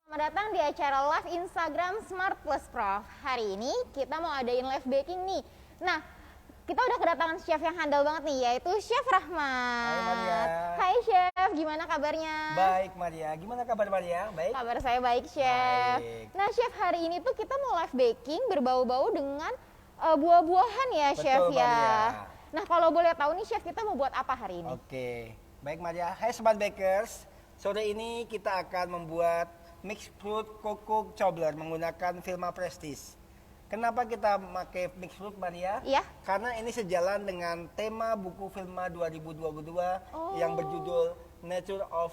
Selamat datang di acara live Instagram Smart Plus Prof. Hari ini kita mau adain live baking nih. Nah, kita udah kedatangan chef yang handal banget nih, yaitu Chef Rahmat. Hai Maria. Hai Chef, gimana kabarnya? Baik Maria, gimana kabar Maria? Baik? Kabar saya baik Chef. Baik. Nah Chef, hari ini tuh kita mau live baking berbau-bau dengan buah-buahan ya Betul, Chef ya. Maria. Nah kalau boleh tahu nih Chef, kita mau buat apa hari ini? Oke, baik Maria. Hai Smart Bakers, sore ini kita akan membuat mixed fruit coco cobbler menggunakan Vilma Prestige. Kenapa kita pakai mixed fruit Maria? Iya. Karena ini sejalan dengan tema buku Vilma 2022 yang berjudul Nature of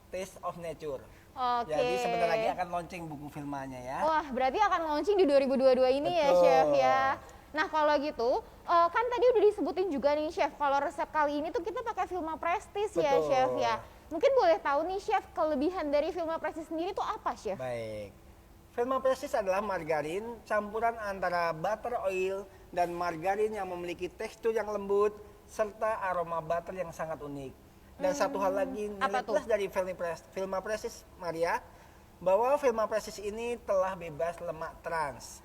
Taste of Nature. Oke. Jadi sebentar lagi akan launching buku Vilmanya ya. Wah, berarti akan launching di 2022 ini ya, Betul. Chef ya. Nah, kalau gitu, kan tadi udah disebutin juga nih, Chef, kalau resep kali ini tuh kita pakai Vilma Prestige ya, Betul. Chef ya. Mungkin boleh tahu nih, Chef, kelebihan dari Vilma Prestige sendiri tuh apa, Chef? Baik. Vilma Prestige adalah margarin campuran antara butter oil dan margarin yang memiliki tekstur yang lembut serta aroma butter yang sangat unik. Dan satu hal lagi, apa nilai tuh? plus dari Vilma Prestige, Maria, bahwa Vilma Prestige ini telah bebas lemak trans.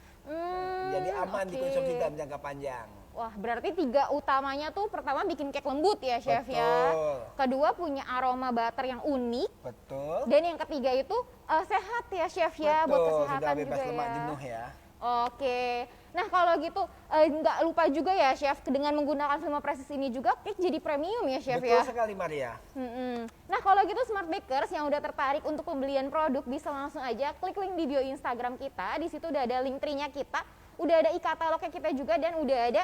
Jadi aman oke. dikonsumsi dalam jangka panjang. Wah, berarti 3 utamanya tuh pertama bikin cake lembut ya, Chef ya. Betul. Kedua punya aroma butter yang unik. Betul. Dan yang ketiga itu sehat ya, Chef ya, buat Betul, kesehatan sudah bebas juga lemak ya. jenuh ya. Oke, nah kalau gitu nggak lupa juga ya Chef, dengan menggunakan Vilma Prestige ini juga cake jadi premium ya Chef Betul ya. sekali Maria. Nah kalau gitu Smart Bakers yang udah tertarik untuk pembelian produk bisa langsung aja klik link di bio Instagram kita. Di situ udah ada link tree-nya kita, udah ada e-katalognya kita juga, dan udah ada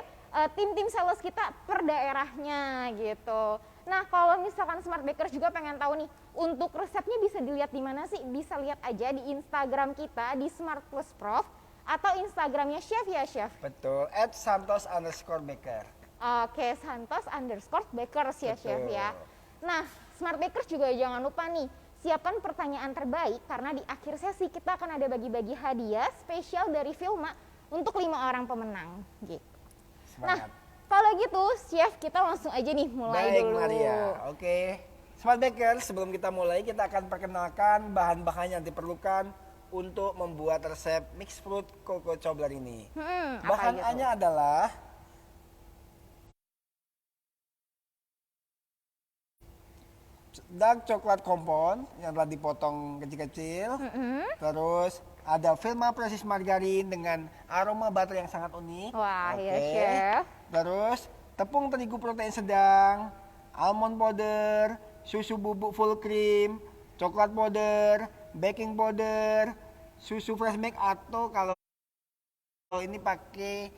tim-tim sales kita per daerahnya gitu. Nah kalau misalkan Smart Bakers juga pengen tahu nih, untuk resepnya bisa dilihat di mana sih? Bisa lihat aja di Instagram kita di Smart Plus Prof atau Instagramnya Chef ya Chef. Betul. @santos_baker. Oke, Santos_Bakers ya Chef Betul. ya. Nah, Smart Bakers juga jangan lupa nih, siapkan pertanyaan terbaik karena di akhir sesi kita akan ada bagi-bagi hadiah spesial dari Vilma untuk 5 orang pemenang gitu. Semangat. Nah, kalau gitu Chef, kita langsung aja nih mulai Baik dulu. Maria, oke. Smart Bakers, sebelum kita mulai kita akan perkenalkan bahan-bahan yang diperlukan untuk membuat resep mixed fruit coco cobbler ini. Apa Bahannya gitu? adalah dark coklat compound yang telah dipotong kecil-kecil. Terus ada Vilma Prestige margarin dengan aroma butter yang sangat unik. Wah, ya Oke. Chef. Terus tepung terigu protein sedang, almond powder, susu bubuk full cream, coklat powder, baking powder, susu fresh milk, atau kalau ini pakai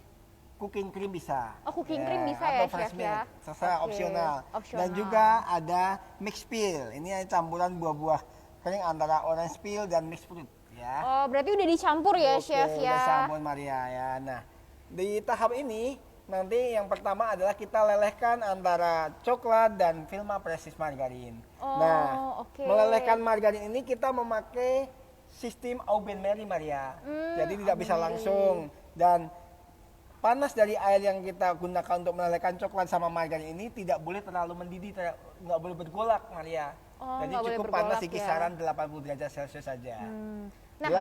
cooking cream bisa. Oh, cooking cream bisa ya, atau fresh Chef, milk. ya? Terserah, Oke, opsional. opsional. Dan juga ada mixed peel. Ini campuran buah-buah kering antara orange peel dan mixed fruit ya. Oh, berarti udah dicampur ya Oke, Chef udah ya. campur Maria ya. Nah, di tahap ini nanti yang pertama adalah kita lelehkan antara coklat dan Vilma Prestige margarin. Oh, Nah, oke. melelehkan margarin ini kita memakai sistem Au Bain Marie Maria. Jadi tidak bisa langsung, dan panas dari air yang kita gunakan untuk melelehkan coklat sama margarin ini tidak boleh terlalu mendidih, nggak boleh bergolak Maria. Oh, Jadi nggak boleh cukup panas bergolak di ya. kisaran 80 derajat Celcius saja. Nah,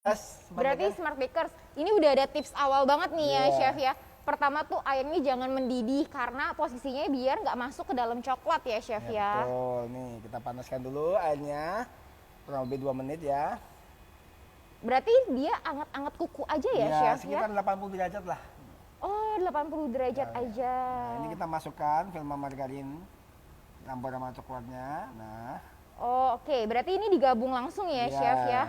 Terus, berarti Smart Bakers, ini udah ada tips awal banget nih ya Iya. Chef ya. Pertama tuh airnya jangan mendidih karena posisinya biar nggak masuk ke dalam coklat ya Chef ya. Betul, nih kita panaskan dulu airnya kurang lebih 2 menit ya. Berarti dia anget-anget kuku aja ya Ya, Chef ya? sekitar 80 derajat lah. Oh, 80 derajat aja. Nah, ini kita masukkan Vilma margarin campur sama coklatnya. Nah, Oh, oke. Berarti ini digabung langsung ya Iya. Chef ya?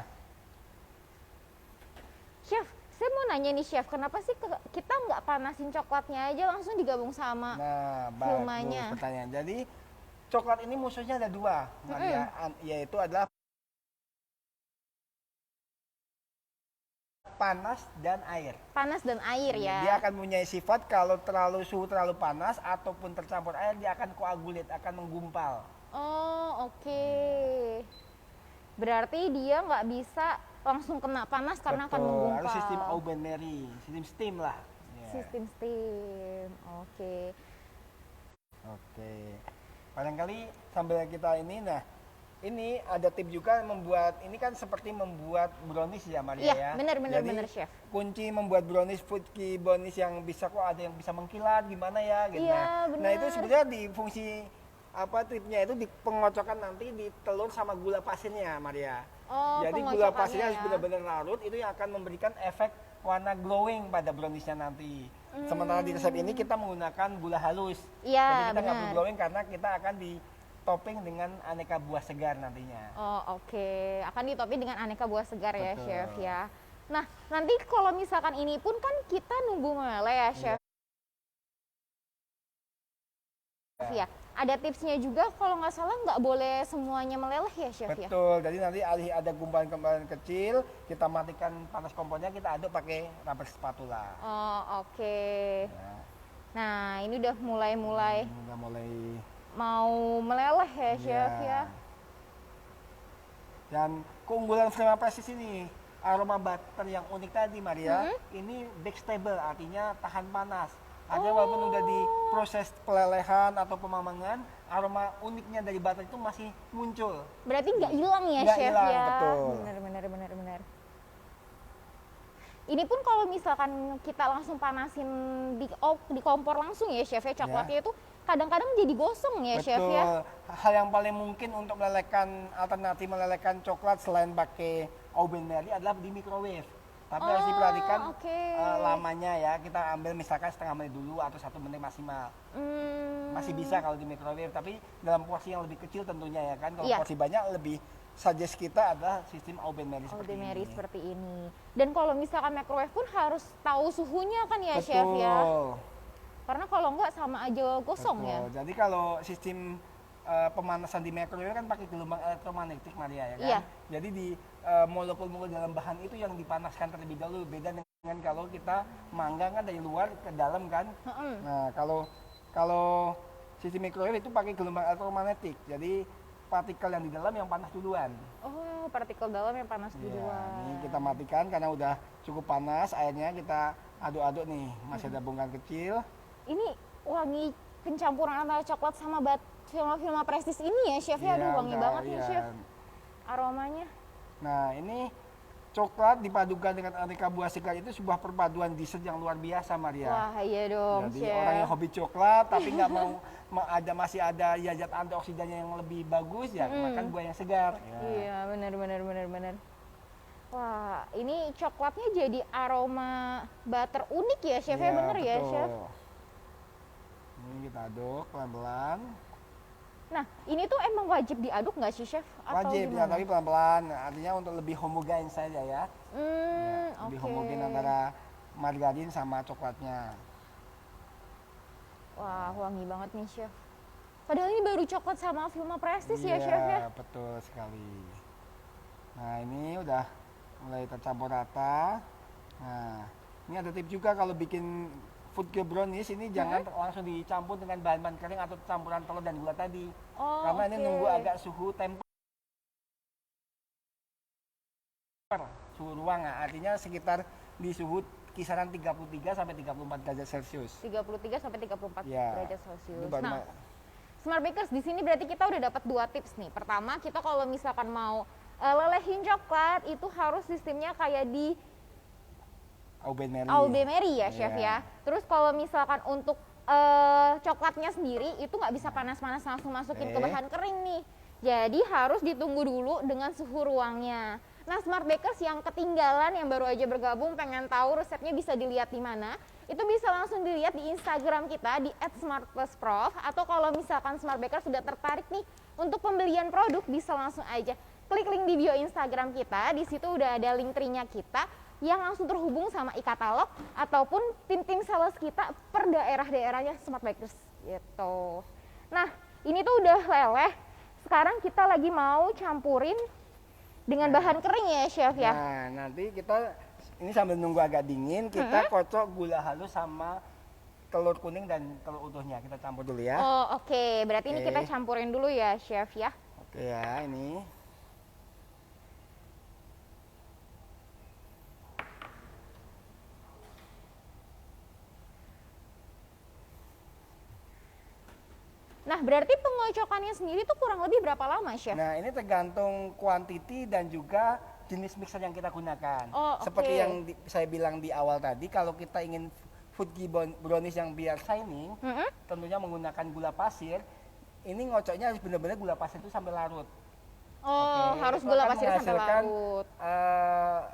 Chef, saya mau nanya nih Chef, kenapa sih kita nggak panasin coklatnya aja langsung digabung sama bagus Vilmanya? pertanyaan. Jadi coklat ini musuhnya ada 2, Maria, yaitu adalah panas dan air. Panas dan air ya? Dia akan mempunyai sifat kalau suhu terlalu panas ataupun tercampur air, dia akan koagulit, akan menggumpal. Oh, oke. Berarti dia nggak bisa langsung kena panas karena akan Betul, menggumpal. harus sistem Au Bain Marie, sistem steam lah. Ya. Sistem steam. Oke. Oke. Barangkali sambil kita ini, nah Ini ada tip juga membuat, ini kan seperti membuat brownies ya Maria Iya, ya. benar Jadi, chef. kunci membuat brownies, fruity brownies yang bisa, kok ada yang bisa mengkilat gimana ya gitu. Iya, Nah itu benar. sebenarnya di fungsi apa tripnya itu di pengocokan nanti di telur sama gula pasirnya Maria. Oh, Jadi gula pengocokannya pasirnya harus ya. benar-benar larut, itu yang akan memberikan efek warna glowing pada browniesnya nanti. Sementara di resep ini kita menggunakan gula halus. Iya, Jadi kita nggak perlu benar. glowing karena kita akan di topping dengan aneka buah segar nantinya. Oh, oke. Akan ditopping dengan aneka buah segar ya, Betul. chef ya. Nah, nanti kalau misalkan ini pun kan kita nunggu meleleh ya, chef. Ya. Ada tipsnya juga kalau nggak salah nggak boleh semuanya meleleh ya, chef ya. Betul. Jadi nanti alih ada gumpalan-gumpalan kecil, kita matikan panas kompornya, kita aduk pakai rubber spatula. Oh, oke. Ya. Nah, ini udah mulai Udah mulai. mau meleleh ya, chef ya. Dan keunggulan Flama Prestis ini, aroma butter yang unik tadi Maria, ini backstable, artinya tahan panas. Artinya walaupun udah diproses pelelehan atau pemamangan, aroma uniknya dari butter itu masih muncul. Berarti nggak hilang ya, Nggak chef hilang, ya. betul. Benar. Ini pun kalau misalkan kita langsung panasin di kompor langsung ya, chef ya, coklatnya itu kadang-kadang jadi gosong ya, chef ya. Hal yang paling mungkin untuk alternatif melelehkan coklat selain pakai oven Mary adalah di microwave. Tapi harus diperhatikan lamanya ya. Kita ambil misalkan setengah menit dulu atau 1 menit maksimal. Masih bisa kalau di microwave, tapi dalam porsi yang lebih kecil tentunya ya kan. Kalau porsi banyak, lebih suggest kita adalah sistem oven Mary seperti ini. Dan kalau misalkan microwave pun harus tahu suhunya kan ya, chef ya. Karena kalau enggak sama aja gosong ya. Jadi kalau sistem pemanasan di microwave kan pakai gelombang elektromagnetik Maria ya kan. Iya. Jadi di molekul-molekul dalam bahan itu yang dipanaskan terlebih dahulu, beda dengan kalau kita manggang kan dari luar ke dalam kan. Nah, kalau sistem microwave itu pakai gelombang elektromagnetik. Jadi partikel yang di dalam yang panas duluan. Oh, partikel dalam yang panas duluan. Ini kita matikan karena udah cukup panas, airnya kita aduk-aduk nih, masih ada bongkar kecil. Ini wangi pencampuran antara coklat sama Flama Prestis ini ya, chef ya. Aduh, wangi banget nih, chef. Aromanya. Nah, ini coklat dipadukan dengan aneka buah segar itu sebuah perpaduan dessert yang luar biasa Maria. Wah, iya dong, Jadi chef. orang yang hobi coklat tapi nggak mau masih ada zat antioksidannya yang lebih bagus ya, makan buah yang segar. Iya, benar. Wah, ini coklatnya jadi aroma butter unik ya, chef ya, bener ya, chef. Ini kita aduk pelan-pelan. Nah, ini tuh emang wajib diaduk nggak sih, chef? Atau Wajib ya, gimana? tapi pelan-pelan. Artinya untuk lebih homogen saja ya. Lebih homogen antara margarin sama coklatnya. Wah, wangi banget nih, chef. Padahal ini baru coklat sama Flama Prestis ya, chef ya. Betul sekali. Nah, ini udah mulai tercampur rata. Nah, ini ada tips juga kalau bikin food cube brownies ini jangan langsung dicampur dengan bahan-bahan kering atau campuran telur dan gula tadi. Karena ini nunggu agak suhu temper. Suhu ruang, artinya sekitar di suhu kisaran 33 sampai 34 derajat Celcius. 33 sampai 34 derajat Celcius. Nah, Smart Bakers di sini berarti kita udah dapat 2 tips nih. Pertama, kita kalau misalkan mau lelehin coklat itu harus sistemnya kayak di Aube Mary ya, chef ya. Terus kalau misalkan untuk coklatnya sendiri itu nggak bisa panas-panas langsung masukin ke bahan kering nih. Jadi harus ditunggu dulu dengan suhu ruangnya. Nah, Smart Bakers yang ketinggalan, yang baru aja bergabung, pengen tahu resepnya bisa dilihat di mana? Itu bisa langsung dilihat di Instagram kita di @smartplusprof, atau kalau misalkan Smart Bakers sudah tertarik nih untuk pembelian produk, bisa langsung aja klik link di bio Instagram kita. Di situ udah ada link tree-nya kita yang langsung terhubung sama e-katalog ataupun tim-tim sales kita per daerah-daerahnya Smart Bakers gitu. Nah, ini tuh udah leleh. Sekarang kita lagi mau campurin dengan bahan kering ya, chef ya. Nah, nanti kita ini sambil nunggu agak dingin, kita kocok gula halus sama telur kuning dan telur utuhnya. Kita campur dulu ya. Oh, oke. Berarti ini kita campurin dulu ya, chef ya. Oke ya, ini. Nah, berarti pengocokannya sendiri tuh kurang lebih berapa lama, Chef? Nah, ini tergantung quantity dan juga jenis mixer yang kita gunakan. Oh, Seperti oke. yang saya bilang di awal tadi, kalau kita ingin fudgy brownies yang biar shining, tentunya menggunakan gula pasir. Ini ngocoknya harus benar-benar gula pasir itu sampai larut. Oh, Oke, harus itu gula akan pasir sampai menghasilkan, larut.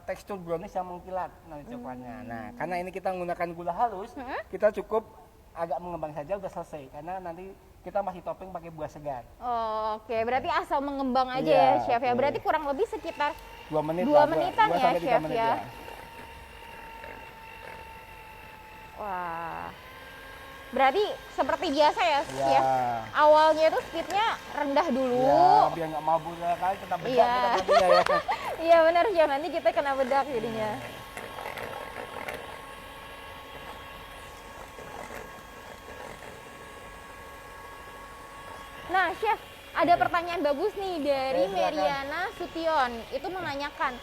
tekstur brownies yang mengkilat nanti coklatnya. Nah, karena ini kita menggunakan gula halus, Mm-mm. kita cukup agak mengembang saja udah selesai. Karena nanti kita masih topping pakai buah segar. Oh, oke, berarti asal mengembang aja Iya, ya, Chef ya. oke. Berarti kurang lebih sekitar 2 menit 2 lah, menitan ya, sampai 3 Chef menit ya. Wah. Berarti seperti biasa ya, Ya. Chef. Awalnya itu speednya rendah dulu. Ya, biar nggak mabuk ya kali kita bedak Iya. kita nantinya ya. Iya benar, Chef. Nanti kita kena bedak jadinya. Nah, Chef, ada pertanyaan bagus nih dari Silakan. Meriana Sution. Itu menanyakan,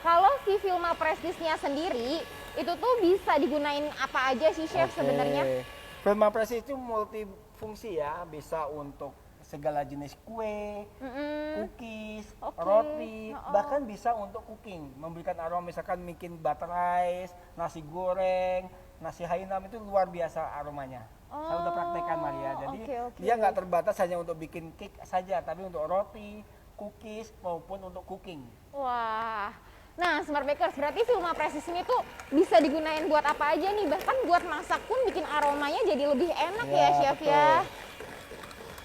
kalau si Vilma Prestisnya sendiri, itu tuh bisa digunain apa aja sih, Chef, Oke. sebenarnya? Vilma Press itu multifungsi ya, bisa untuk segala jenis kue, Mm-mm. cookies, Oke. roti, Oh. bahkan bisa untuk cooking, memberikan aroma misalkan bikin butter rice, nasi goreng, nasi hainam itu luar biasa aromanya. Saya udah praktekkan Maria, jadi oke. dia nggak terbatas hanya untuk bikin cake saja, tapi untuk roti, cookies maupun untuk cooking. Wah. Nah, Smart Bakers, berarti Vilma Prestis ini tuh bisa digunain buat apa aja nih? Bahkan buat masak pun bikin aromanya jadi lebih enak ya, Chef betul. ya.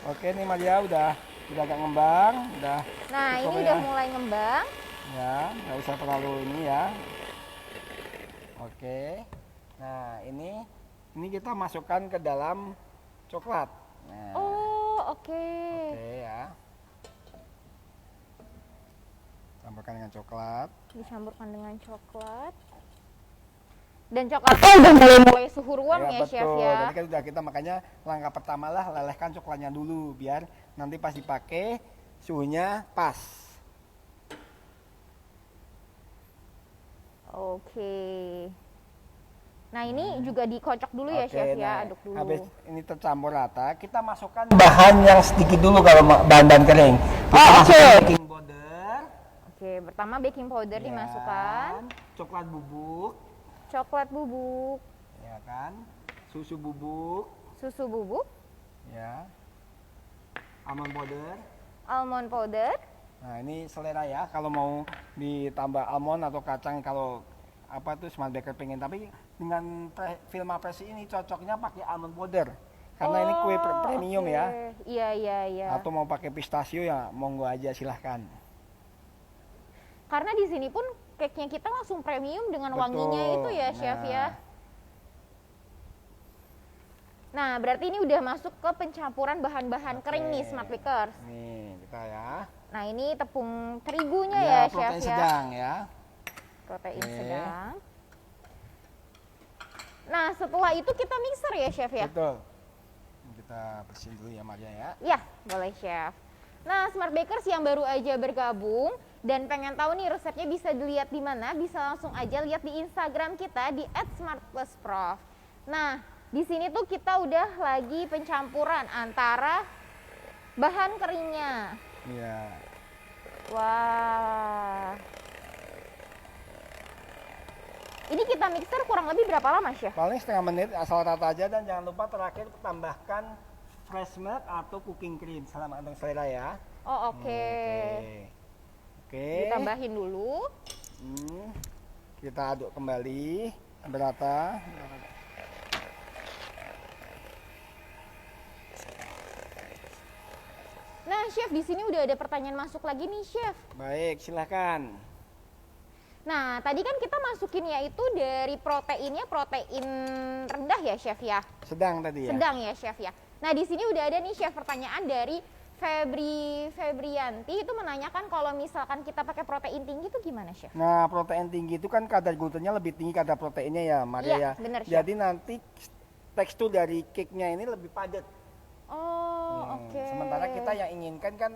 Oke nih Maria udah agak ngembang, udah. Nah, ini cukup udah ya. mulai ngembang. Ya, nggak usah terlalu ini ya. Oke. Nah, ini kita masukkan ke dalam coklat. Nah, Oh, oke. oke ya. Campurkan dengan coklat. Dicampurkan dengan coklat. Dan coklatnya udah mulai suhu ruang ya, Chef betul. ya. Jadi kan udah kita makanya langkah pertama lah lelehkan coklatnya dulu biar nanti pas dipakai suhunya pas. Oke. Nah, ini juga dikocok dulu ya, Chef ya, nah, aduk dulu. habis ini tercampur rata, kita masukkan bahan yang sedikit dulu kalau bahan-bahan kering. Kita masukkan baking powder. Oke, pertama baking powder ya, dimasukkan, coklat bubuk, coklat bubuk, ya kan, susu bubuk, susu bubuk, ya, almond powder. almond powder. Nah ini selera ya, kalau mau ditambah almond atau kacang kalau apa tuh Smart Baker pengen, tapi dengan Vilma Press ini cocoknya pakai almond powder karena ini kue premium oke. ya. Iya. Atau mau pakai pistachio ya monggo aja silahkan. Karena di sini pun cake-nya kita langsung premium dengan Betul. wanginya itu ya, Chef Nah. ya. Nah, berarti ini udah masuk ke pencampuran bahan-bahan kering nih, Smart Bakers. Nih kita ya. Nah, ini tepung terigunya ya, Chef protein ya. sedang ya. Protein Oke. sedang. Nah, setelah itu kita mixer ya, Chef ya? Betul. Kita bersihin dulu ya Maria ya. Ya, boleh, Chef. Nah, Smart Bakers yang baru aja bergabung dan pengen tahu nih resepnya bisa dilihat di mana, bisa langsung aja lihat di Instagram kita di @smartplusprof. Nah, di sini tuh kita udah lagi pencampuran antara bahan keringnya. Iya. Wah. Ini kita mixer kurang lebih berapa lama, Chef? Paling setengah menit asal rata aja dan jangan lupa terakhir tambahkan fresh milk atau cooking cream selama untuk selera ya. Oh, oke. Oke. Ditambahin dulu. Kita aduk kembali berata. Nah, Chef, di sini udah ada pertanyaan masuk lagi nih, Chef. Baik, silahkan. Nah, tadi kan kita masukinnya itu dari proteinnya protein rendah ya, Chef ya? Sedang tadi ya. Sedang ya, Chef ya. Nah, di sini udah ada nih, Chef, pertanyaan dari Febrianti itu menanyakan kalau misalkan kita pakai protein tinggi itu gimana, Chef? Nah, protein tinggi itu kan kadar glutennya lebih tinggi kadar proteinnya ya, Maria Iya, ya. benar, Chef. Jadi nanti tekstur dari cake-nya ini lebih padat. Oh, oke. Sementara kita yang inginkan kan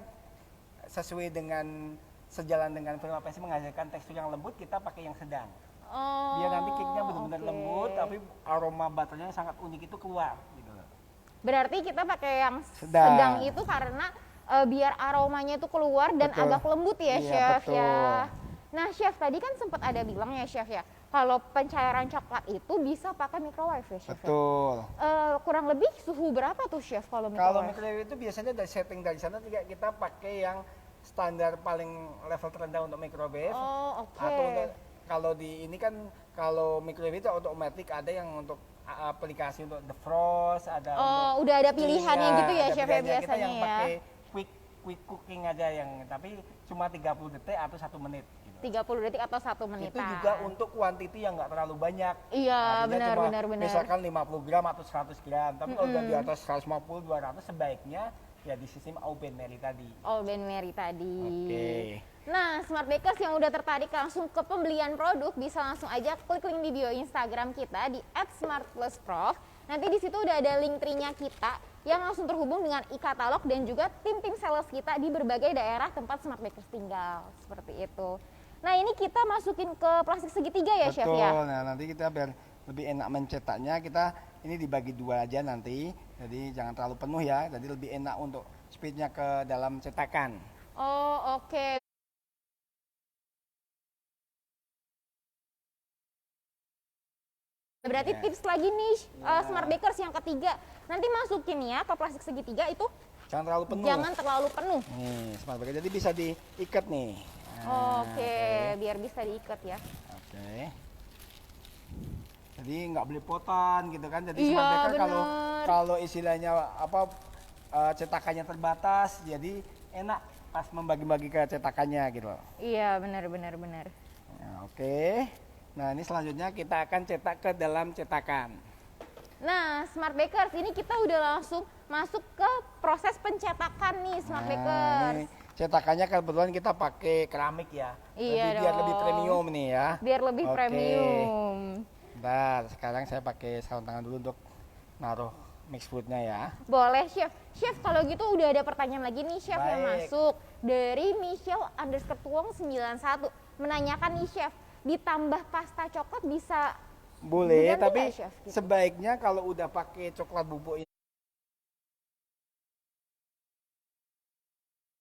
sesuai dengan sejalan dengan Vilma Press menghasilkan tekstur yang lembut, kita pakai yang sedang. Oh, Biar nanti cake-nya benar-benar oke. lembut, tapi aroma butternya yang sangat unik itu keluar gitu loh. Berarti kita pakai yang Sedang. sedang itu karena biar aromanya itu keluar dan Betul. agak lembut ya, Iya, Chef betul. ya. Nah, Chef tadi kan sempat ada bilang ya, Chef ya, kalau pencairan coklat itu bisa pakai microwave ya, Chef. Ya? Betul. Kurang lebih suhu berapa tuh, Chef, kalau Kalau microwave? microwave itu biasanya dari setting dari sana kita pakai yang standar paling level terendah untuk microwave. Oh, oke. Atau kalau di ini kan kalau microwave itu otomatis ada yang untuk aplikasi untuk defrost, ada untuk udah ada pilihannya iya, gitu ya, ada Chef ya, pilihannya. Kita biasanya yang ya. pakai quick cooking aja yang tapi cuma 30 detik atau 1 menit gitu. 30 detik atau 1 menit. Itu juga untuk kuantiti yang nggak terlalu banyak. Iya, Artinya cuma benar. misalkan 50 gram atau 100 gram. Tapi kalau udah di atas 150, 200 sebaiknya ya di sistem Open Mary tadi. Oven Mary tadi. Oke. Nah, Smart Bakers yang udah tertarik langsung ke pembelian produk bisa langsung aja klik link di bio Instagram kita di @smartplusprof. Nanti di situ udah ada link tree-nya kita yang langsung terhubung dengan e-katalog dan juga tim-tim sales kita di berbagai daerah tempat Smart Bakers tinggal. Seperti itu. Nah, ini kita masukin ke plastik segitiga ya, Chef Betul. ya? Nah, nanti kita biar lebih enak mencetaknya, kita ini dibagi 2 aja nanti. Jadi jangan terlalu penuh ya. Jadi lebih enak untuk speednya ke dalam cetakan. Oh, oke. Berarti tips lagi nih Smart Bakers yang ketiga. Nanti masukin ya ke plastik segitiga itu Jangan terlalu penuh. jangan terlalu penuh. Nih, smart baker. Jadi bisa diikat nih. Oke, biar bisa diikat ya. Oke. Jadi nggak beli potan gitu kan. Jadi Iya, smart baker kalau bener. kalau istilahnya apa cetakannya terbatas, jadi enak pas membagi-bagi ke cetakannya gitu. Iya, benar. Nah, oke. Nah, ini selanjutnya kita akan cetak ke dalam cetakan. Nah, Smart Bakers ini kita udah langsung masuk ke proses pencetakan nih, Smart Nah, Bakers. ini cetakannya kebetulan kita pakai keramik ya. Iya Biar lebih dong. premium nih ya. Biar lebih Oke. premium. Bentar, sekarang saya pakai sarung tangan dulu untuk naruh mix fruitnya ya. Boleh, Chef. Chef, kalau gitu udah ada pertanyaan lagi nih, Chef, yang Baik. masuk. Dari Michelle_Tuong91 menanyakan nih, Chef, ditambah pasta coklat bisa Boleh, diganti tapi nggak, Chef, gitu? sebaiknya kalau udah pakai coklat bubuk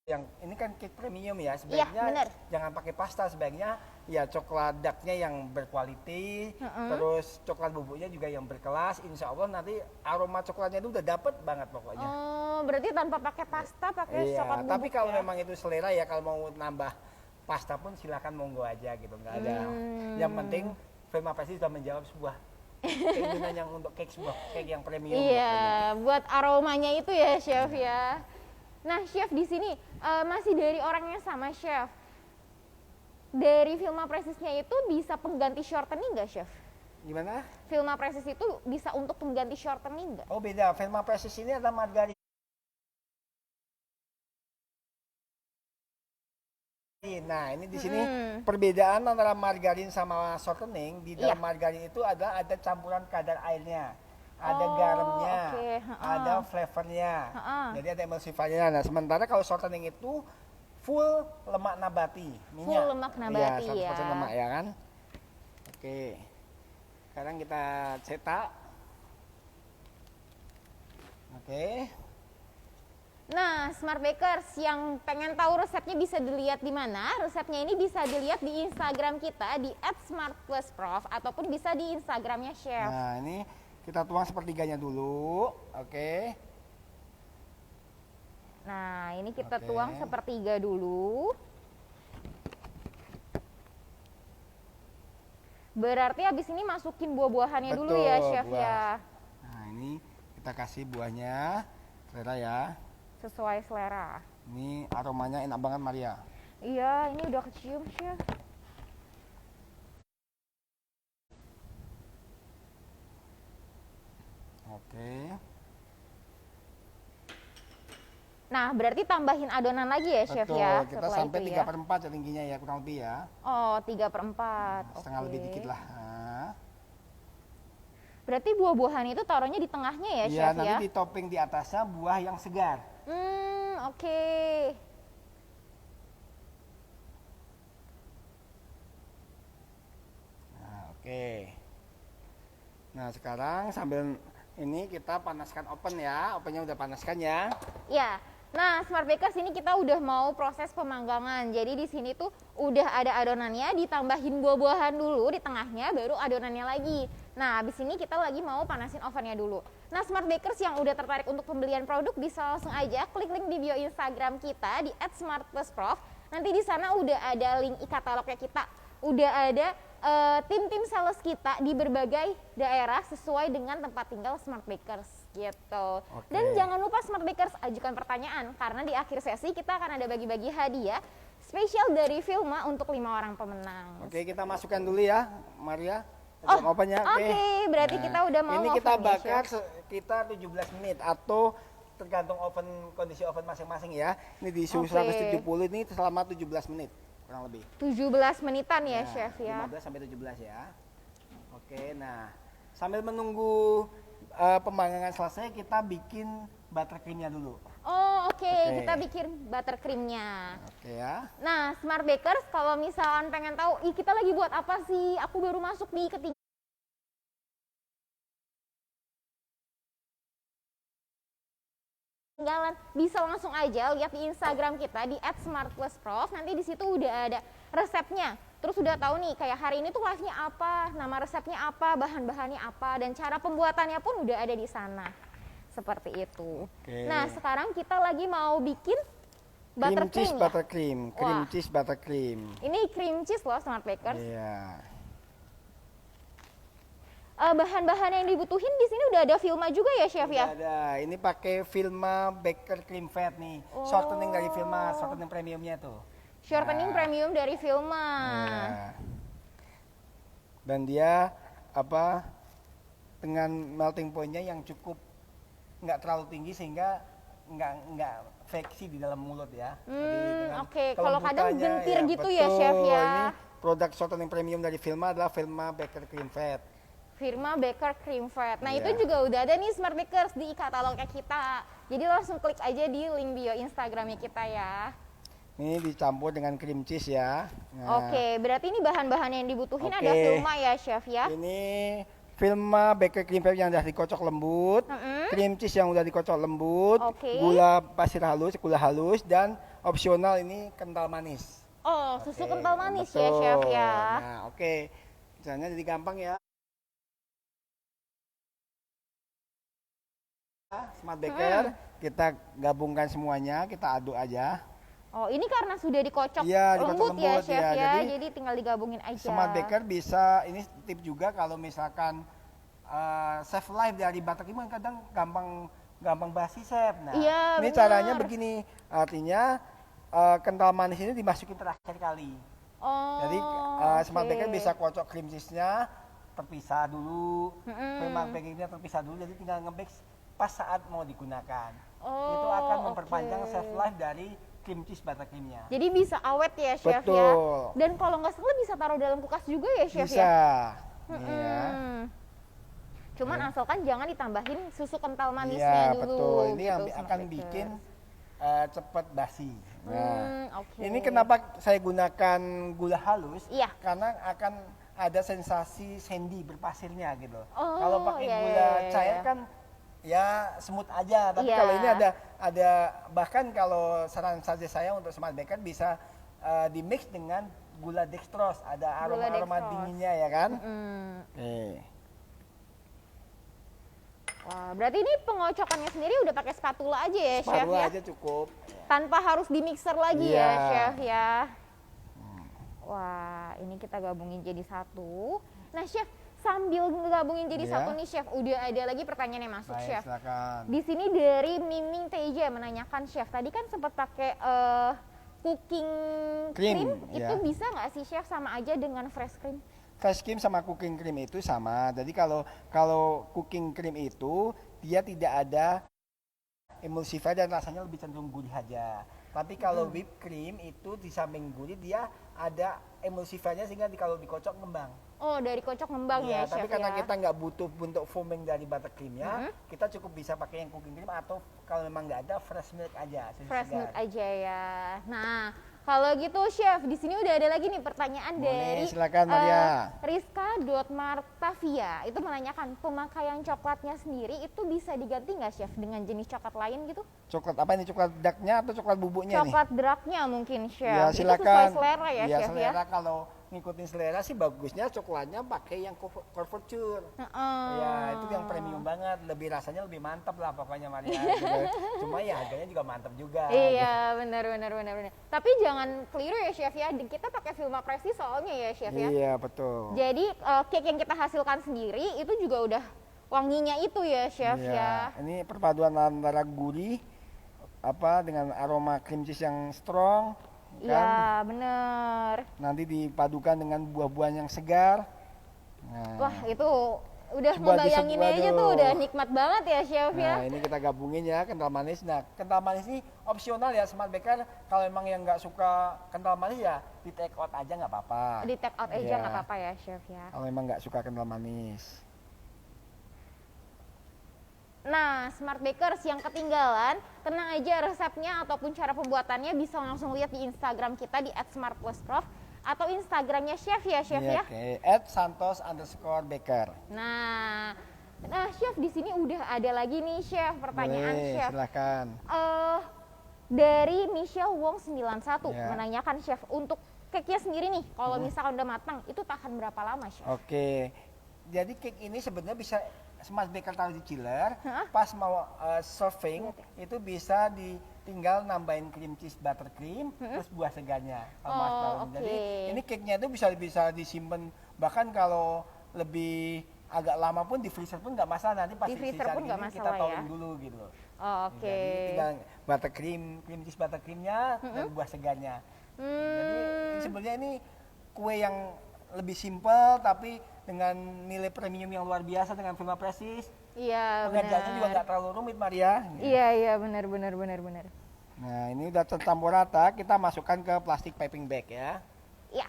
yang ini kan cake premium ya, sebaiknya bener. jangan pakai pasta, sebaiknya ya coklat darknya yang berkualiti, terus coklat bubuknya juga yang berkelas. Insya Allah nanti aroma coklatnya itu udah dapet banget pokoknya. Oh, berarti tanpa pakai pasta, pakai coklat Iya, bubuk tapi kalau ya? memang itu selera ya, kalau mau nambah pasta pun silakan monggo aja gitu, nggak ada. Yang penting Firma Pastry sudah menjawab sebuah keinginan yang untuk sebuah cake yang premium. Iya, buat aromanya itu ya, Chef ya. Nah, Chef di sini masih dari orang yang sama, Chef. Dari Filma Presisnya itu bisa pengganti shortening nggak, Chef? Gimana? Filma Presis itu bisa untuk pengganti shortening nggak? Oh beda, Firma Pastry ini adalah margarin. Nah, ini di sini perbedaan antara margarin sama shortening. Di dalam Iya. margarin itu ada campuran kadar airnya, ada Oh, garamnya, oke, ada flavornya. Ha-ha. Jadi ada emulsifiernya. Nah, sementara kalau shortening itu full lemak nabati, minyak. lemak nabati, Iya, 100% ya. lemak ya kan. Oke. Sekarang kita cetak. Oke. Nah, Smart Bakers yang pengen tahu resepnya bisa dilihat di mana? Resepnya ini bisa dilihat di Instagram kita di @smartplusprof ataupun bisa di Instagramnya Chef. Nah, ini kita tuang sepertiganya dulu. Oke. Nah, ini kita Oke. tuang sepertiga dulu. Berarti habis ini masukin buah-buahannya dulu ya, Betul, Chef buah. ya. Nah, ini kita kasih buahnya. Selera ya. Sesuai selera. Ini aromanya enak banget Maria. Iya, ini udah kecium, Chef. Oke. Nah, berarti tambahin adonan lagi ya, Chef Betul, ya. kita setelah sampai itu 3/4 ya tingginya ya, kurang lebih ya. Oh, 3/4. Setengah Oke. lebih dikit lah. Nah. Berarti buah-buahan itu taruhnya di tengahnya ya, Iya, Chef nanti ya? di topping di atasnya buah yang segar. Oke. Nah, oke. Nah, sekarang sambil Ini kita panaskan oven ya, ovennya udah panaskan ya. Ya. Nah, Smart Bakers ini kita udah mau proses pemanggangan. Jadi di sini tuh udah ada adonannya, ditambahin buah-buahan dulu di tengahnya, baru adonannya lagi. Nah, habis ini kita lagi mau panasin ovennya dulu. Nah, Smart Bakers yang udah tertarik untuk pembelian produk bisa langsung aja klik link di bio Instagram kita di @smartplusprof. Nanti di sana udah ada link e-katalognya kita. Udah ada tim-tim sales kita di berbagai daerah sesuai dengan tempat tinggal Smart Bakers gitu. Oke. Dan jangan lupa Smart Bakers ajukan pertanyaan karena di akhir sesi kita akan ada bagi-bagi hadiah spesial dari Filma untuk 5 orang pemenang. Oke, kita masukkan dulu ya, Maria. Oh, Ovennya. oke, berarti kita udah mau Ini kita oven nih, bakar Chef. sekitar 17 menit atau tergantung oven, kondisi oven masing-masing ya. Ini di suhu Oke. 170 ini selama 17 menit kurang lebih. 17 menitan ya, Nah, Chef ya. 15 sampai 17 ya. Oke, nah sambil menunggu pemanggangan selesai, kita bikin buttercreamnya dulu. Oh, oke, Oke. kita bikin buttercreamnya. Oke ya. Nah, Smart Bakers kalau misalkan pengen tahu, ih kita lagi buat apa sih? Aku baru masuk di ketinggalan, bisa langsung aja lihat di Instagram kita di @smartplusprof. Nanti di situ udah ada resepnya. Terus udah tahu nih kayak hari ini tuh live-nya apa, nama resepnya apa, bahan-bahannya apa, dan cara pembuatannya pun udah ada di sana. Seperti itu. Oke. Nah, sekarang kita lagi mau bikin Cream cheese buttercream ya. buttercream, cream Wah. cheese buttercream. Ini cream cheese loh Smart Bakers. Iya. Bahan-bahan yang dibutuhin di sini udah ada Filma juga ya, Chef ya? Udah ada. Ini pakai Filma Baker Cream Fat nih. Oh. Shortening dari Filma, shortening premiumnya tuh. Shortening Nah. premium dari Filma. Nah. Dan dia apa dengan melting pointnya yang cukup nggak terlalu tinggi sehingga nggak flexi di dalam mulut ya. Dengan Oke. Kalau kadang kelembutannya, gentir gitu ya, betul. Chef ya. Ini produk shortening premium dari Filma adalah Filma Baker Cream Fat. Firma Baker Cream Fat. Nah, Iya. itu juga udah ada nih Smart Bakers di katalognya kita. Jadi langsung klik aja di link bio Instagramnya kita ya. Ini dicampur dengan cream cheese ya. Nah, Oke, berarti ini bahan-bahan yang dibutuhin Oke. ada Filma ya, Chef ya? Ini Filma Baker Cream Fat yang sudah dikocok lembut, cream cheese yang sudah dikocok lembut, Oke. gula pasir halus, gula halus, dan opsional ini kental manis. Oh, susu Oke, kental manis ya, betul. Chef ya. Nah, oke. Caranya jadi gampang ya. Smart Baker, kita gabungkan semuanya, kita aduk aja. Oh, ini karena sudah dikocok Iya, dikocok lembut ya, lembut, Chef ya. ya. Jadi, Jadi tinggal digabungin aja. Smart Baker bisa, ini tip juga kalau misalkan save life dari buttercream kan kadang gampang basi, Chef. Nah, Iya, ini benar. caranya begini, artinya kental manis ini dimasukin terakhir kali. Oh, Jadi Smart oke. Baker bisa kocok cream cheese-nya terpisah dulu, Smart Baker-nya terpisah dulu, jadi tinggal nge-bake pas saat mau digunakan. Oh, Itu akan memperpanjang oke. save life dari cream cheese buttercream-nya. Jadi bisa awet ya, Chef ya. Betul. Dan kalau nggak salah bisa taruh dalam kulkas juga ya, Chef Bisa. ya. Iya. Cuman Oke. asalkan jangan ditambahin susu kental manisnya Iya, dulu. betul. Ini yang gitu, Smart akan Bakers. bikin cepat basi. Nah, Oke. ini kenapa saya gunakan gula halus? Iya. Karena akan ada sensasi sandy berpasirnya gitu. Oh, Kalau pakai iya, gula iya, cair iya. kan ya smooth aja. Tapi Iya. kalau ini ada bahkan kalau saran saja saya untuk Smart Baker bisa di mix dengan gula dextrose. Ada Gula aroma dextrose. dinginnya ya kan? Hmm. Oke. Wah, berarti ini pengocokannya sendiri udah pakai spatula aja ya, Chef Spatula ya. aja cukup. Tanpa harus di mixer lagi Iya. ya, Chef ya. Wah, ini kita gabungin jadi satu. Nah, Chef, sambil gabungin jadi Iya. satu nih, Chef, udah ada lagi pertanyaan yang masuk, Baik, Chef. silakan. Di sini dari Miming Teja menanyakan, Chef, tadi kan sempat pakai cooking cream, Cream, itu ya. bisa nggak sih, Chef, sama aja dengan fresh cream? Fresh cream sama cooking cream itu sama. Jadi kalau cooking cream itu dia tidak ada emulsifier dan rasanya lebih cenderung gurih aja. Tapi kalau whipped cream itu di samping gurih dia ada emulsifannya sehingga kalau dikocok ngembang. Oh, dari kocok ngembang ya, Tapi chef karena ya. kita nggak butuh bentuk foaming dari buttercreamnya, kita cukup bisa pakai yang cooking cream atau kalau memang nggak ada fresh milk aja. susu Fresh segar. milk aja ya. Nah, kalau gitu chef, di sini udah ada lagi nih pertanyaan Boleh, dari silakan, Maria. Rizka.martavia. Itu menanyakan pemakaian coklatnya sendiri itu bisa diganti nggak chef dengan jenis coklat lain gitu? Coklat apa ini? Coklat darknya atau coklat bubuknya nih? Coklat darknya mungkin chef. Ya Itu silakan. sesuai selera ya, Ya, chef selera ya. kalau ngikutin selera sih bagusnya coklatnya pakai yang couverture. Ya itu yang premium banget, lebih rasanya lebih mantap lah pokoknya Maria. Gitu. Cuma ya harganya juga mantap juga. Iya, benar. Tapi jangan keliru ya chef ya. Kita pakai Vilma Presti soalnya ya chef ya. Iya betul. Jadi cake yang kita hasilkan sendiri itu juga udah wanginya itu ya chef ya. Ini perpaduan antara gurih apa dengan aroma cream cheese yang strong. Kan? Iya, bener. Nanti dipadukan dengan buah-buahan yang segar. Nah, Wah, itu udah Coba ngebayangin disebut, aja tuh aduh. udah nikmat banget ya chef ya. Nah, ini kita gabungin ya kental manis. Nah, kental manis ini opsional ya Smart Baker. Kalau emang yang nggak suka kental manis ya di take out aja nggak apa-apa. Di take out aja Iya. nggak apa-apa ya chef ya. Kalau emang nggak suka kental manis. Nah, Smart Bakers yang ketinggalan, tenang aja resepnya ataupun cara pembuatannya bisa langsung lihat di Instagram kita di @smartpluscraft atau Instagramnya chef ya chef ya. Oke, @santos_baker. Nah, chef di sini udah ada lagi nih chef pertanyaan Boleh, chef. silakan. Dari Michelle Wong 91 Ya. menanyakan chef untuk cake-nya sendiri nih, kalau misalkan udah matang itu tahan berapa lama chef? Oke. Jadi cake ini sebenarnya bisa Smart Baker taruh di chiller, Hah? pas mau serving itu bisa tinggal nambahin cream cheese buttercream terus buah segarnya. Oh, oke. Jadi ini cake-nya itu bisa disimpan bahkan kalau lebih agak lama pun di freezer pun nggak masalah, nanti pas Di freezer sisa pun nggak gini kita masalah ya. tolong dulu gitu loh. Oh, oke. Jadi tinggal cream cheese buttercreamnya dan buah segarnya. Jadi sebenarnya ini kue yang lebih simpel tapi dengan nilai premium yang luar biasa dengan Vilma Prestige. Iya, Pengerjaannya juga benar. nggak terlalu rumit Maria. Iya, benar. Nah ini udah tercampur rata, kita masukkan ke plastik piping bag ya. Iya.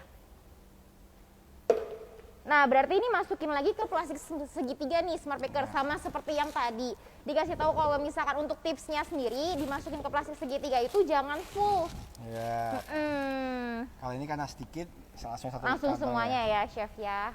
Nah, berarti ini masukin lagi ke plastik segitiga nih Smart Baker sama seperti yang tadi. Dikasih tahu kalau misalkan untuk tipsnya sendiri dimasukin ke plastik segitiga itu jangan full. Ya. Hmm, Kalau ini karena sedikit langsung satu langsung kantong semuanya ya chef ya.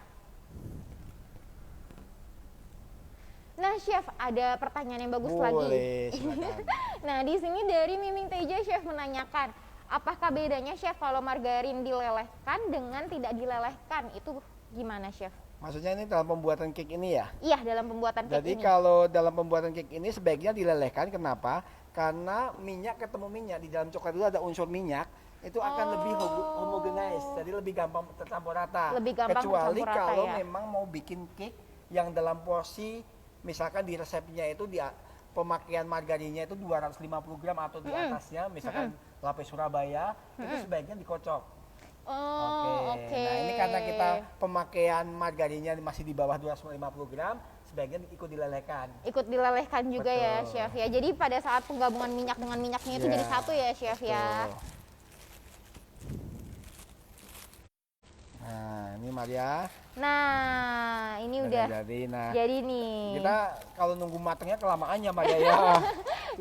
Nah chef, ada pertanyaan yang bagus lagi. Boleh, silakan. Nah di sini dari Miming Teja chef menanyakan, apakah bedanya chef kalau margarin dilelehkan dengan tidak dilelehkan? Itu gimana chef? Maksudnya ini dalam pembuatan cake ini ya? Iya, dalam pembuatan cake Jadi ini. kalau dalam pembuatan cake ini sebaiknya dilelehkan, kenapa? Karena minyak ketemu minyak, di dalam coklat itu ada unsur minyak, itu akan lebih homogenize, jadi lebih gampang tercampur rata. Lebih gampang Kecuali tercampur rata, kalau ya. memang mau bikin cake yang dalam porsi, misalkan di resepnya itu pemakaian margarinnya itu 250 gram atau di atasnya, misalkan lapis Surabaya, itu sebaiknya dikocok. Oh, oke. Nah ini karena kita pemakaian margarinnya masih di bawah 250 gram, sebaiknya ikut dilelehkan. Ikut dilelehkan juga ya Betul. chef ya. Jadi pada saat penggabungan minyak dengan minyaknya itu Ya, jadi satu ya chef ya. Betul. Nah ini Maria. Nah, ini udah jadi. Nah jadi nih. kita kalau nunggu matangnya kelamaan ya Maria ya.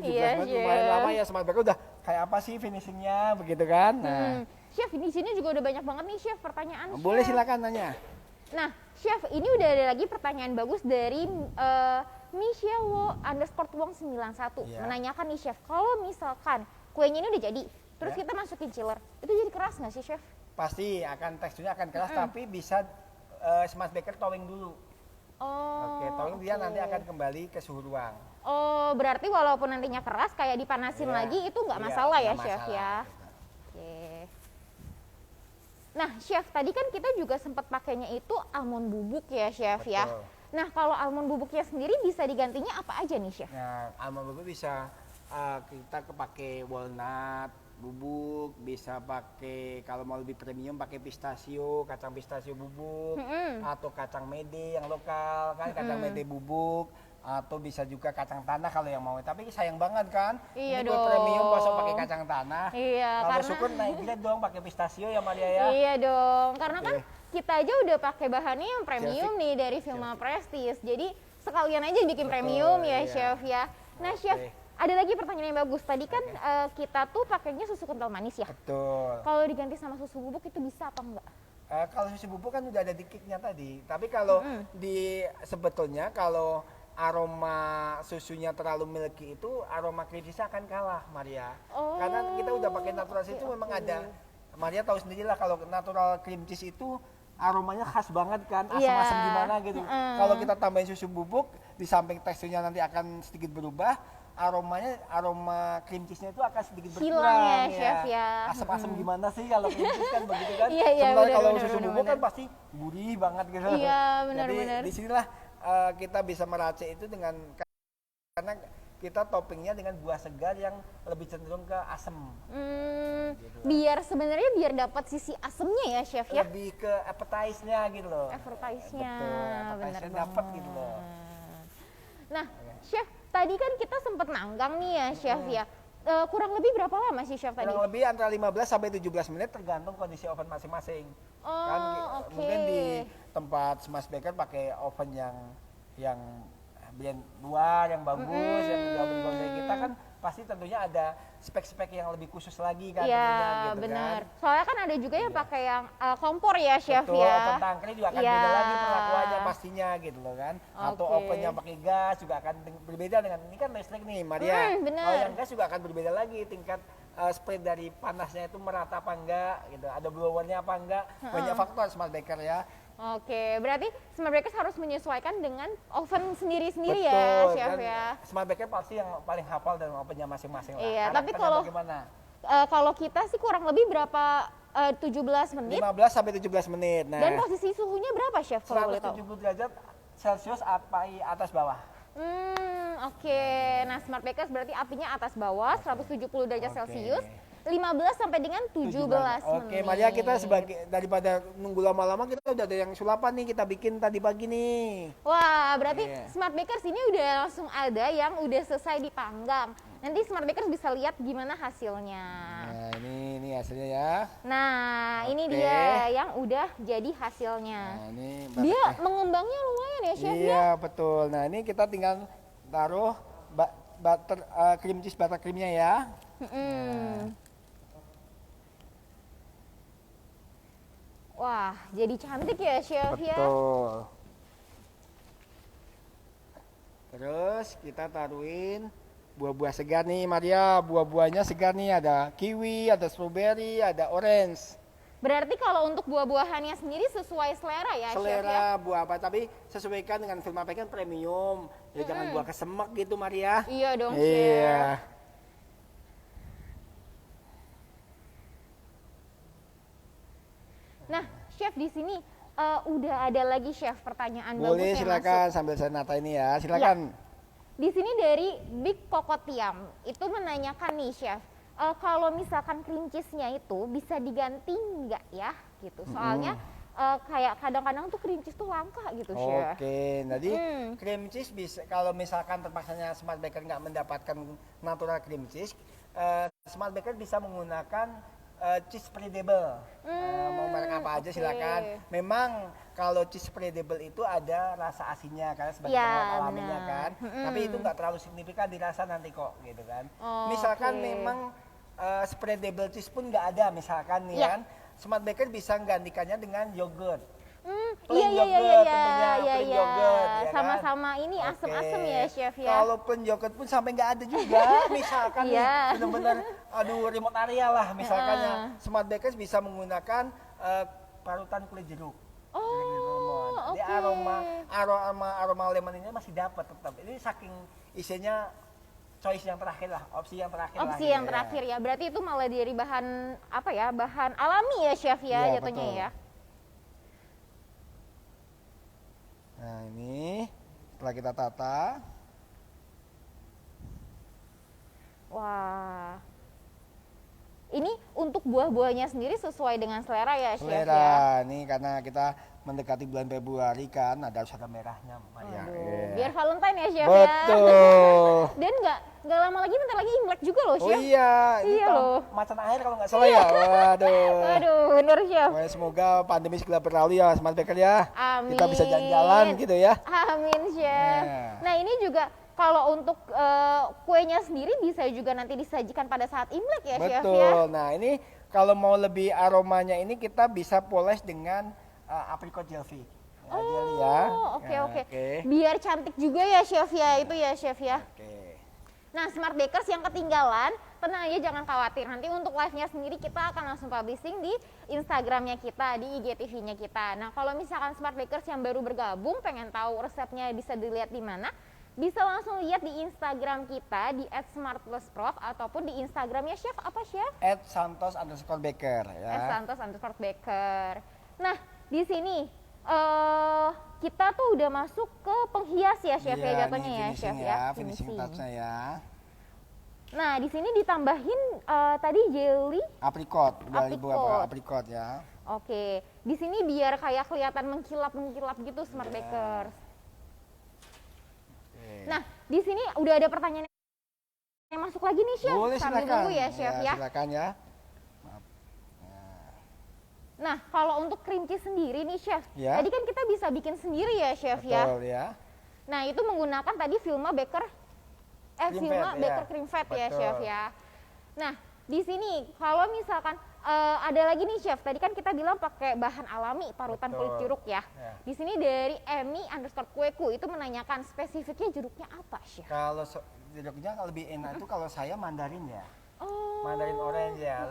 17 Iya, menit lumayan Chef. lama ya, Smart Baker udah kayak apa sih finishingnya begitu kan. Nah Chef, di sini juga udah banyak banget nih chef pertanyaan. boleh Chef. silakan nanya. Nah, chef, ini udah ada lagi pertanyaan bagus dari Michelle_Wong91 Iya. menanyakan nih chef, kalau misalkan kuenya ini udah jadi, terus Ya. kita masukin chiller, itu jadi keras nggak sih chef? Pasti akan teksturnya akan keras, tapi bisa Smart Baker towing dulu. Oh, Oke, towing dia oke. nanti akan kembali ke suhu ruang. Oh, berarti walaupun nantinya keras kayak dipanasin Iya. lagi itu nggak Iya, masalah ya nggak chef masalah, ya? gitu. Oke. Nah, chef, tadi kan kita juga sempat pakainya itu almond bubuk ya, chef ya. Betul. Nah, kalau almond bubuknya sendiri bisa digantinya apa aja nih, chef? Nah, almond bubuk bisa kita kepake walnut bubuk, bisa pakai kalau mau lebih premium pakai pistachio, kacang pistachio bubuk, atau kacang mede yang lokal kan, kacang mede bubuk, atau bisa juga kacang tanah kalau yang mau. Tapi sayang banget kan? Iya Ini buat dong. premium masuk pakai kacang tanah. Iya, Kalau karena syukur naik grade dong pakai pistachio ya Maria ya. iya dong, karena kan Oke. kita aja udah pakai bahannya yang premium nih dari Vilma Prestige. Jadi sekalian aja bikin Betul, premium ya, iya. Chef ya. Nah, Oke. Chef, ada lagi pertanyaan yang bagus. Tadi kan kita tuh pakainya susu kental manis ya. Betul. Kalau diganti sama susu bubuk itu bisa apa enggak? Kalau susu bubuk kan udah ada di kicknya tadi. Tapi kalau sebetulnya kalau aroma susunya terlalu milky itu aroma cream cheese akan kalah Maria. Oh, Karena kita udah pakai natural cheese itu memang ada. Maria tahu sendiri lah kalau natural cream cheese itu aromanya khas banget kan, asam-asam Iya. gimana gitu. Kalau kita tambahin susu bubuk, di samping teksturnya nanti akan sedikit berubah, aroma cream cheese-nya itu akan sedikit Hilang berkurang ya, Chef, ya. Asam-asam gimana sih kalau cream cheese kan begitu kan? Iya, iya, Sementara benar, kalau benar, susu benar, bubuk kan benar. pasti gurih banget gitu. Iya, benar, Jadi benar. disinilah kita bisa meracik itu dengan karena kita toppingnya dengan buah segar yang lebih cenderung ke asam. Biar sebenarnya biar dapat sisi asemnya ya, Chef ya. Lebih ke appetize-nya gitu loh. Advertise-nya, Betul, benar appetize-nya dapat banget. gitu loh. Nah, Chef, tadi kan kita sempat nanggang nih ya, Chef ya. Kurang lebih berapa lama sih, Chef, tadi? Kurang lebih antara 15 sampai 17 menit tergantung kondisi oven masing-masing. Kan oke. mungkin di tempat smash baker pakai oven yang brand luar yang bagus, yang jauh lebih bagus dari kita kan pasti tentunya ada spek-spek yang lebih khusus lagi kan tentunya Iya, gitu benar. kan. Soalnya kan ada juga yang pakai yang kompor ya, Chef Betul, ya. oven tangkring juga akan Iya. beda lagi perlakuannya pastinya gitu loh kan. Atau Oke. ovennya pakai gas juga akan berbeda dengan ini kan listrik nih Maria. benar. Kalau yang gas juga akan berbeda lagi tingkat spread dari panasnya itu merata apa enggak gitu. Ada blowernya apa enggak. Banyak faktor smart baker ya. Oke, berarti Smart Bakers harus menyesuaikan dengan oven sendiri-sendiri ya, Chef dan ya. smart baker pasti yang paling hafal dan ovennya masing-masing lah. Iya, tapi Karakternya kalau bagaimana? Kalau kita sih kurang lebih berapa 17 menit 15 sampai 17 menit. Nah, dan posisi suhunya berapa, Chef, kalau boleh tahu? 170 derajat Celcius atas bawah. Oke. Nah, Smart Bakers berarti apinya atas bawah 170 derajat Oke. Celcius, 15 sampai dengan 17 menit. Oke, Maria, kita sebagai daripada nunggu lama-lama kita udah ada yang sulapan nih kita bikin tadi pagi nih. Wah, berarti Iya. Smart Bakers ini udah langsung ada yang udah selesai dipanggang. Nanti Smart Bakers bisa lihat gimana hasilnya. Nah, ini hasilnya ya. Nah, ini Oke. dia yang udah jadi hasilnya. Nah, ini Dia mengembangnya lumayan ya, Chef ya. Iya, betul. Nah, ini kita tinggal taruh cream cheese buttercreamnya ya. Wah, jadi cantik ya, Chef ya. Betul. Terus kita taruhin buah-buah segar nih Maria, buah-buahnya segar nih, ada kiwi, ada strawberry, ada orange. Berarti kalau untuk buah-buahannya sendiri sesuai selera ya, Chef ya. Selera buah apa, tapi sesuaikan dengan Vilma Baker premium. Ya jangan buah kesemek gitu Maria. Iya dong, Chef. Iya. Nah, Chef di sini udah ada lagi, Chef, pertanyaan bagus Boleh yang silakan masuk. sambil saya nata ini ya. Silakan. Di sini dari Big Kokotiam itu menanyakan nih, Chef, kalau misalkan cream cheese-nya itu bisa diganti nggak ya gitu. Soalnya kayak kadang-kadang tuh cream cheese tuh langka gitu, Chef. Oke, jadi cream cheese bisa kalau misalkan terpaksanya Smart Baker nggak mendapatkan natural cream cheese, Smart Baker bisa menggunakan cheese spreadable. Mau merek apa aja silakan. Memang kalau cheese spreadable itu ada rasa asinnya karena sebagai Ya, penguat alaminya benar. kan. Tapi itu nggak terlalu signifikan dirasa nanti kok gitu kan. Oh, Misalkan oke. memang spreadable cheese pun nggak ada misalkan nih Ya. kan. Smart Baker bisa menggantikannya dengan yogurt. Iya, Plain iya, iya, yogurt iya, tentunya, iya, plain iya. yogurt, ya kan? Sama-sama ini Oke. asem-asem ya, Chef ya. Kalau plain yogurt pun sampai nggak ada juga, misalkan nih Iya. benar-benar aduh remote area lah misalkan ya. Smart Bakers bisa menggunakan parutan kulit jeruk. Oh, Jadi oke. aroma lemon ini masih dapat tetap. Ini saking isinya choice yang terakhir lah, opsi yang terakhir lah. Opsi gitu yang terakhir ya. Berarti itu malah dari bahan apa ya? Bahan alami ya, Chef ya, Iya, jatuhnya betul. ya. Nah ini setelah kita tata, Wah. Ini untuk buah-buahnya sendiri sesuai dengan selera ya, Chef ya. selera. Ini karena kita mendekati bulan Februari kan, harus ada merahnya, Maria. Aduh, Iya. Biar Valentine ya chef ya. Betul. Dan nggak lama lagi, bentar lagi Imlek juga loh Oh chef. iya, ini Iya loh. macan air kalau nggak salah ya. Waduh. Waduh, bener chef. Pokoknya semoga pandemi segera berlalu ya Smart Baker ya. Amin. Kita bisa jalan-jalan gitu ya. Amin chef. Nah. Nah ini juga kalau untuk kuenya sendiri bisa juga nanti disajikan pada saat Imlek ya chef ya. Betul. Nah ini kalau mau lebih aromanya ini kita bisa poles dengan apricot jelly. Ya, jelly ya. Oke Nah, oke. Biar cantik juga ya chef ya, itu ya chef ya. Oke. Nah, Smart Bakers yang ketinggalan, tenang aja jangan khawatir. Nanti untuk live-nya sendiri kita akan langsung publishing di Instagramnya kita, di IGTV-nya kita. Nah, kalau misalkan Smart Bakers yang baru bergabung, pengen tahu resepnya bisa dilihat di mana, bisa langsung lihat di Instagram kita di @smartplusprof ataupun di Instagramnya chef apa chef? @santos_baker ya. @santos_baker. Nah, di sini kita tuh udah masuk ke penghias ya chef ya jatuhnya ya chef ya. Finishing touch-nya ya. Nah, di sini ditambahin tadi jelly Apricot, udah Apricot. apricot ya. Oke, di sini biar kayak kelihatan mengkilap gitu Smart Bakers. Nah, di sini udah ada pertanyaan yang masuk lagi nih chef. Boleh Sambil silakan. nunggu ya chef ya. Silakan ya. Nah, kalau untuk cream cheese sendiri nih chef, Ya. tadi kan kita bisa bikin sendiri ya chef ya. Betul ya. Nah, itu menggunakan tadi Vilma Baker Cream Vilma fat, Baker ya. Cream Fat ya Betul. chef ya. Nah, di sini kalau misalkan ada lagi nih chef, tadi kan kita bilang pakai bahan alami parutan Betul. kulit jeruk ya. Ya. Di sini dari Emi_kueku itu menanyakan spesifiknya jeruknya apa chef? Kalau jeruknya lebih enak itu kalau saya mandarin ya. Oh. Mandarin orange ya,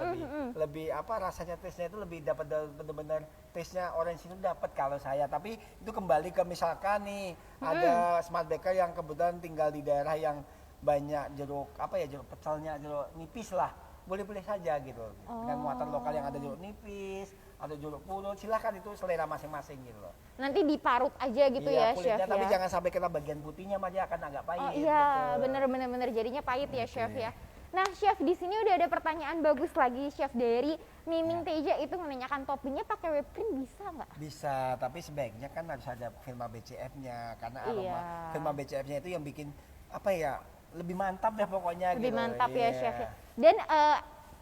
lebih apa rasanya, taste-nya itu lebih dapat benar-benar taste-nya orange itu dapat kalau saya. Tapi itu kembali ke misalkan nih ada Smart Baker yang kebetulan tinggal di daerah yang banyak jeruk apa ya, jeruk pecelnya, jeruk nipis lah. Boleh-boleh saja gitu. Dengan muatan lokal yang ada jeruk nipis, ada jeruk purut, silahkan itu selera masing-masing gitu loh. Nanti diparut aja gitu Iya, ya chef kulitnya, tapi ya. jangan sampai kena bagian putihnya, dia akan agak pahit. Oh iya, betul. bener jadinya pahit ya chef ya. Nah chef, di sini udah ada pertanyaan bagus lagi chef dari Miming Teja itu menanyakan toppingnya pakai whipped cream bisa nggak? Bisa, tapi sebaiknya kan harus ada Vilma BCF-nya karena aroma Iya. Vilma BCF-nya itu yang bikin apa ya, lebih mantap deh pokoknya. Lebih gitu. mantap ya Iya. chef ya. Dan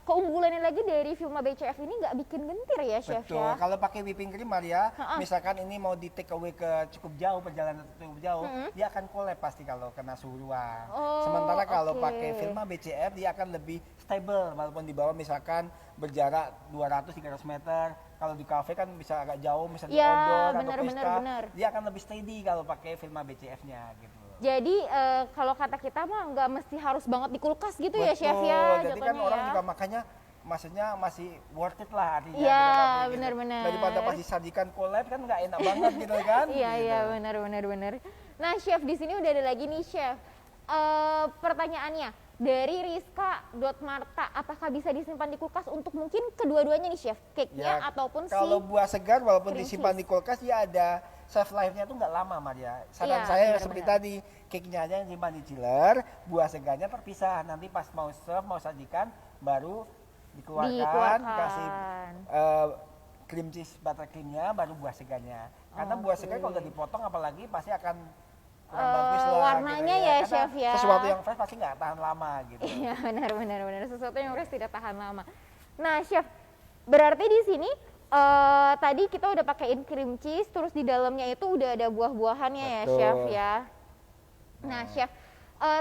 keunggulannya lagi dari Vilma BCF ini nggak bikin gentir ya chef Betul, ya. kalau pakai whipping cream Maria, misalkan ini mau di take away ke cukup jauh, perjalanan cukup jauh, dia akan collapse pasti kalau kena suhu ruang. Oh, Sementara kalau oke. pakai Vilma BCF dia akan lebih stable, walaupun di bawah misalkan berjarak 200-300 meter. Kalau di kafe kan bisa agak jauh, misalnya di Ya, outdoor atau benar, pesta, benar. dia akan lebih steady kalau pakai Vilma BCF-nya gitu. Jadi kalau kata kita mah nggak mesti harus banget di kulkas gitu ya chef Betul, ya. jadi kan jatuhnya orang ya. juga makanya maksudnya masih worth it lah artinya. Iya, gitu, tapi gitu. benar-benar. Daripada pas disajikan collab kan nggak enak banget gitu kan. Iya gitu. iya benar. Nah chef di sini udah ada lagi nih chef. Pertanyaannya dari Rizka.Marta, apakah bisa disimpan di kulkas untuk mungkin kedua-duanya nih chef, cake-nya Ya, ataupun kalau buah segar walaupun cream disimpan cheese. di kulkas dia ada shelf life-nya tuh nggak lama Maria. Saran Iya, saya benar-benar. seperti tadi, cake-nya aja yang simpan di chiller, buah segarnya terpisah. Nanti pas mau serve, mau sajikan baru dikeluarkan. Kasih cream cheese butter creamnya, baru buah segarnya. Karena buah segar kalau udah dipotong apalagi pasti akan kurang bagus lah. warnanya gitu ya, Karena chef ya. sesuatu yang fresh pasti nggak tahan lama gitu. Iya benar. Sesuatu yang harus tidak tahan lama. Nah chef, berarti di sini tadi kita udah pakaiin cream cheese, terus di dalamnya itu udah ada buah-buahannya ya Betul. chef ya. Nah chef,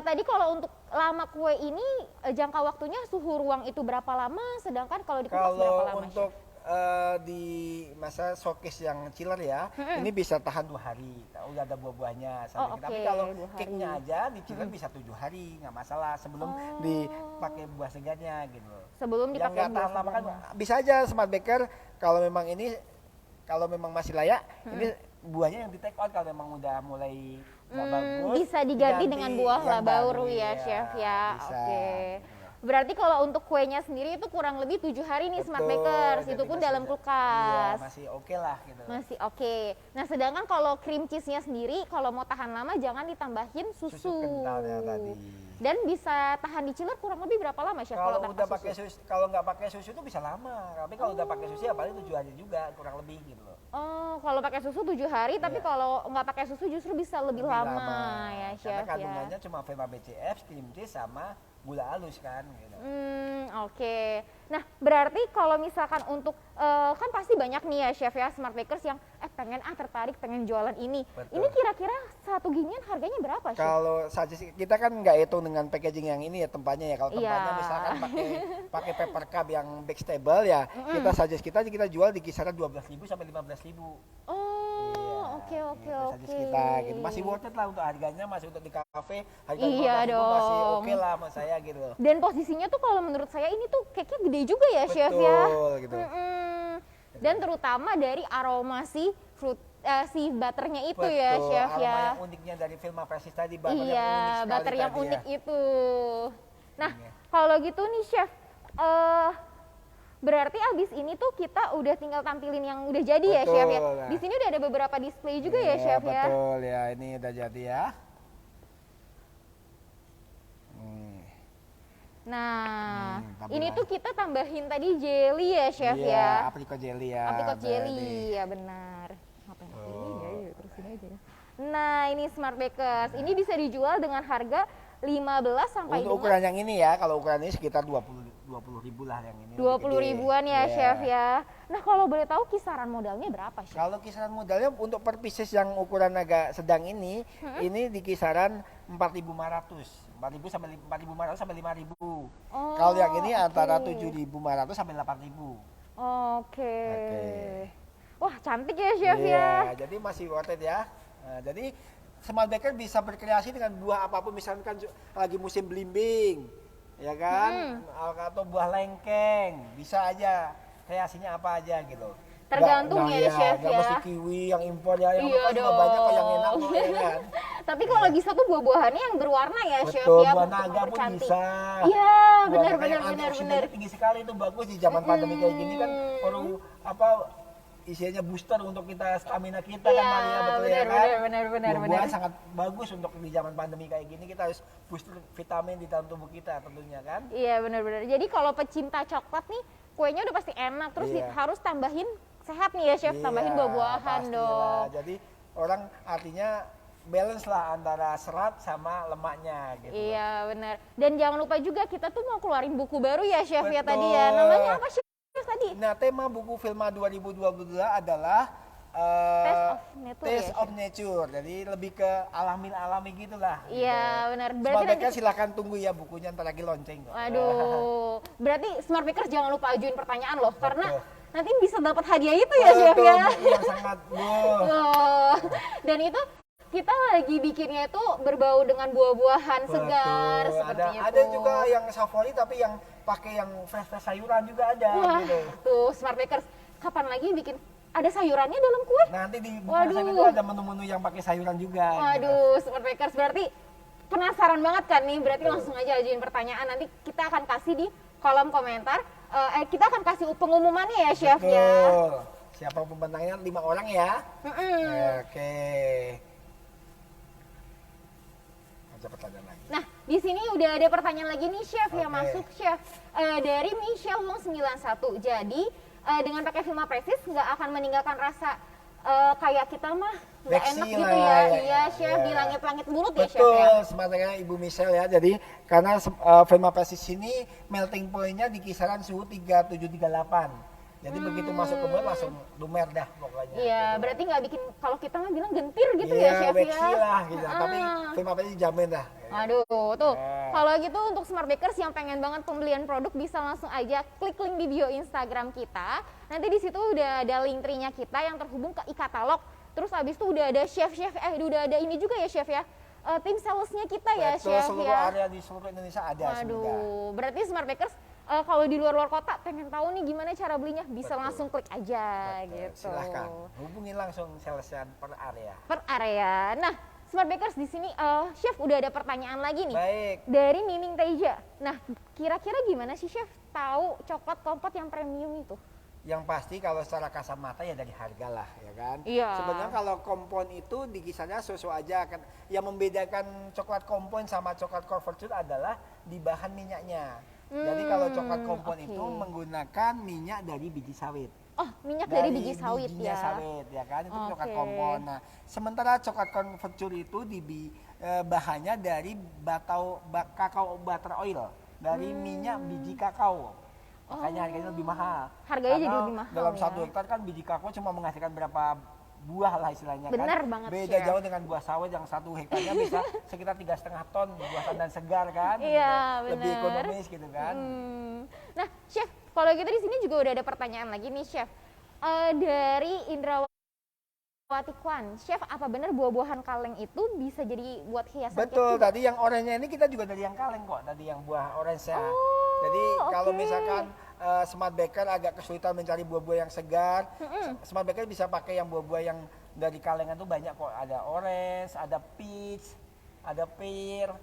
tadi kalau untuk lama kue ini jangka waktunya suhu ruang itu berapa lama? Sedangkan kalau di kulkas berapa Kalau lama? untuk di masa showcase yang chiller ya, ini bisa tahan 2 hari. Udah ada buah-buahnya. Oh, Tapi oke, kalau 2 hari. cake-nya aja di chiller bisa 7 hari, nggak masalah sebelum dipakai buah segarnya gitu. Sebelum Yang dipakai nggak tahan buah lama kan segarnya. bisa aja Smart Baker kalau memang masih layak, ini buahnya yang di take out kalau memang udah mulai nggak bagus. Bisa diganti dengan buah yang lah baru ya iya, chef ya. bisa. Oke. Berarti kalau untuk kuenya sendiri itu kurang lebih 7 hari nih Smart Betul, Bakers, jadi itu pun masih dalam ada- kulkas. Iya, masih oke lah gitu. Masih oke. Nah, sedangkan kalau cream cheese-nya sendiri kalau mau tahan lama jangan ditambahin susu. Susu kentalnya tadi. Dan bisa tahan di chiller kurang lebih berapa lama Chef Kalau tanpa udah pakai susu? susu, kalau nggak pakai susu itu bisa lama. Tapi kalau udah pakai susu ya paling 7 hari juga kurang lebih gitu loh. Oh, kalau pakai susu 7 hari, tapi Iya. kalau nggak pakai susu justru bisa lebih lama ya Karena Chef ya. kandungannya cuma Velma BCF, cream cheese sama gula halus kan gitu. Oke. Nah, berarti kalau misalkan untuk kan pasti banyak nih ya Chef ya smart bakers yang pengen tertarik pengen jualan ini. Betul. Ini kira-kira satu ginian harganya berapa Chef? Kalau saja kita kan nggak hitung dengan packaging yang ini ya tempatnya ya. Kalau tempatnya Iya. misalkan pakai paper cup yang backstable ya, kita jual di kisaran 12.000 sampai 15.000. Oh, oke Gitu, suggest kita gitu. Masih worth it lah untuk harganya, masih untuk di kafe harga Iya 15.000 masih dong. oke lah sama saya gitu loh. Dan posisinya tuh kalau menurut saya ini tuh cake-nya gede juga ya Chef ya. Betul gitu. Dan terutama dari aroma si fruit si butternya itu Betul, ya Chef aroma ya. yang uniknya dari Velma Presis tadi, butter yang unik Iya, sekali butter yang tadi unik ya. itu. Nah, Iya. kalau gitu nih Chef, berarti abis ini tuh kita udah tinggal tampilin yang udah jadi ya Chef ya. Betul, nah. Di sini udah ada beberapa display juga ya Iya, Chef ya. betul ya, ini udah jadi ya. Nah, tampilan. ini tuh kita tambahin tadi jelly ya Chef Iya, ya. apricot jelly ya. Apricot jelly, berarti. ya benar. Ngapain aku ini ya, terusin aja. Nah, ini Smart Bakers. Ini bisa dijual dengan harga 15 sampai Untuk dengan ukuran yang ini ya, kalau ukuran ini sekitar 20 ribu lah yang ini. 20 gede. ribuan ya Iya. Chef ya. Nah, kalau boleh tahu kisaran modalnya berapa Chef? Kalau kisaran modalnya untuk per pieces yang ukuran agak sedang ini di kisaran 4.500. 4.000 sampai 4.500 sampai 5.000. Oh, Kalau yang ini antara oke. 7.500 sampai 8.000. Oke. Oke. Wah, cantik ya Chef Iya, ya. jadi masih worth it ya. Nah, jadi Smart Baker bisa berkreasi dengan buah apapun, misalkan lagi musim belimbing, ya kan? Atau buah lengkeng, bisa aja kreasinya apa aja gitu. Tergantung ya, Chef nggak ya. mesti kiwi yang impor ya, yang Iya lokal juga banyak kok yang enak dong. kok, ya kan? Tapi kalau bisa tuh buah-buahannya yang berwarna ya Chef Betul, ya. buah untuk naga pun mempercantik. bisa. Iya, Buah benar naga benar yang benar antioksidannya benar. tinggi sekali, itu bagus di zaman pandemi kayak gini kan, perlu apa isinya booster untuk kita stamina kita Iya, kan Maria, betul benar, ya kan? benar, benar, Buah-buahan benar. sangat bagus untuk di zaman pandemi kayak gini, kita harus booster vitamin di dalam tubuh kita tentunya kan. Iya, benar-benar. Jadi kalau pecinta coklat nih, kuenya udah pasti enak. Terus Iya. harus tambahin sehat nih ya Chef, tambahin Iya, buah-buahan pastilah. dong. Jadi orang artinya balance lah antara serat sama lemaknya gitu. Iya, benar. Dan jangan lupa juga kita tuh mau keluarin buku baru ya Chef ya tadi Betul. ya. Namanya apa Chef tadi? Nah, tema buku Velma 2022 adalah Taste Taste of Nature ya, of Nature. Jadi lebih ke alami gitulah. Iya, benar. Smart Berarti Baker nanti silahkan tunggu ya bukunya, ntar lagi launching kok. Waduh, berarti Smart Bakers jangan lupa ajuin pertanyaan loh, karena Betul. nanti bisa dapat hadiah itu ya Chef Betul, ya. buku yang sangat Oh, dan itu kita lagi bikinnya itu berbau dengan buah-buahan segar Betul. seperti itu. Ada juga yang safari tapi yang pakai yang fresh sayuran juga ada Wah, gitu. tuh Smart Bakers, kapan lagi bikin ada sayurannya dalam kue? Nanti di buku Waduh. resep itu ada menu-menu yang pakai sayuran juga. gitu. Waduh, Smart Bakers berarti penasaran banget kan nih, berarti langsung aja ajuin pertanyaan, nanti kita akan kasih di kolom komentar. Kita akan kasih pengumumannya ya Chef ya. Betul. Siapa pemenangnya 5 orang ya. Oke. Ada pertanyaan lagi. Nah, di sini udah ada pertanyaan lagi nih Chef yang Oke. masuk Chef. Dari Michelle Wong 91. Jadi dengan pakai Velma Presis nggak akan meninggalkan rasa kayak kita mah nggak Beksi enak gitu lah, ya. ya, Iya Chef, ya. di langit-langit mulut ya Chef ya. Betul, sebenarnya Ibu Michelle ya. Jadi karena Velma Presis ini melting point-nya di kisaran suhu 3738. Jadi begitu masuk ke mulut langsung lumer dah pokoknya. Iya, gitu. berarti nggak bikin kalau kita mah bilang gentir gitu Iya, ya Chef beksi ya. lah gitu. Tapi Velma Presis jamin dah. Aduh, tuh. Ya. Kalau gitu untuk Smart Bakers yang pengen banget pembelian produk bisa langsung aja klik link di bio Instagram kita. Nanti di situ udah ada link tree-nya kita yang terhubung ke e-katalog. Terus habis itu udah ada chef-chef, udah ada ini juga ya Chef ya. Tim salesnya kita ya Betul, Chef seluruh ya. area di seluruh Indonesia ada sudah. Waduh, berarti Smart Bakers kalau di luar kota pengen tahu nih gimana cara belinya, bisa Betul. langsung klik aja Betul, gitu. silahkan hubungi langsung salesan per area. Per area. Nah, Smart Bakers di sini Chef udah ada pertanyaan lagi nih. Baik. Dari Nining Teja. Nah, kira-kira gimana sih Chef tahu coklat kompot yang premium itu? Yang pasti kalau secara kasat mata ya dari harga lah, ya kan. Iya. Sebenarnya kalau kompon itu di kisarannya sesuai aja kan. Yang membedakan coklat kompon sama coklat Fortune adalah di bahan minyaknya. Jadi kalau coklat kompon itu menggunakan minyak dari biji sawit. Oh, minyak dari biji sawit bijinya ya. sawit ya kan, itu coklat Oke. kompon. Nah, sementara coklat Fortune itu bahannya dari kakao butter oil, dari minyak biji kakao. Makanya harganya lebih mahal. Harganya jadi Karena lebih mahal dalam ya. 1 hektar kan biji kakao cuma menghasilkan berapa buah lah istilahnya. Bener kan. banget, Beda Chef. jauh dengan buah sawit yang 1 hektarnya bisa sekitar 3,5 ton buah tandan segar kan. Iya, gitu. Lebih bener. ekonomis gitu kan. Nah, Chef, kalau gitu di sini juga udah ada pertanyaan lagi nih, Chef. Dari Indrawati Kwan, Chef, apa benar buah-buahan kaleng itu bisa jadi buat hiasan Betul, cake juga? tadi yang oranye ini kita juga dari yang kaleng kok, tadi yang buah orange ya. Jadi kalau oke. misalkan Smart Baker agak kesulitan mencari buah-buah yang segar, Smart Baker bisa pakai yang buah-buah yang dari kalengan tuh banyak kok. Ada orange, ada peach, ada pear,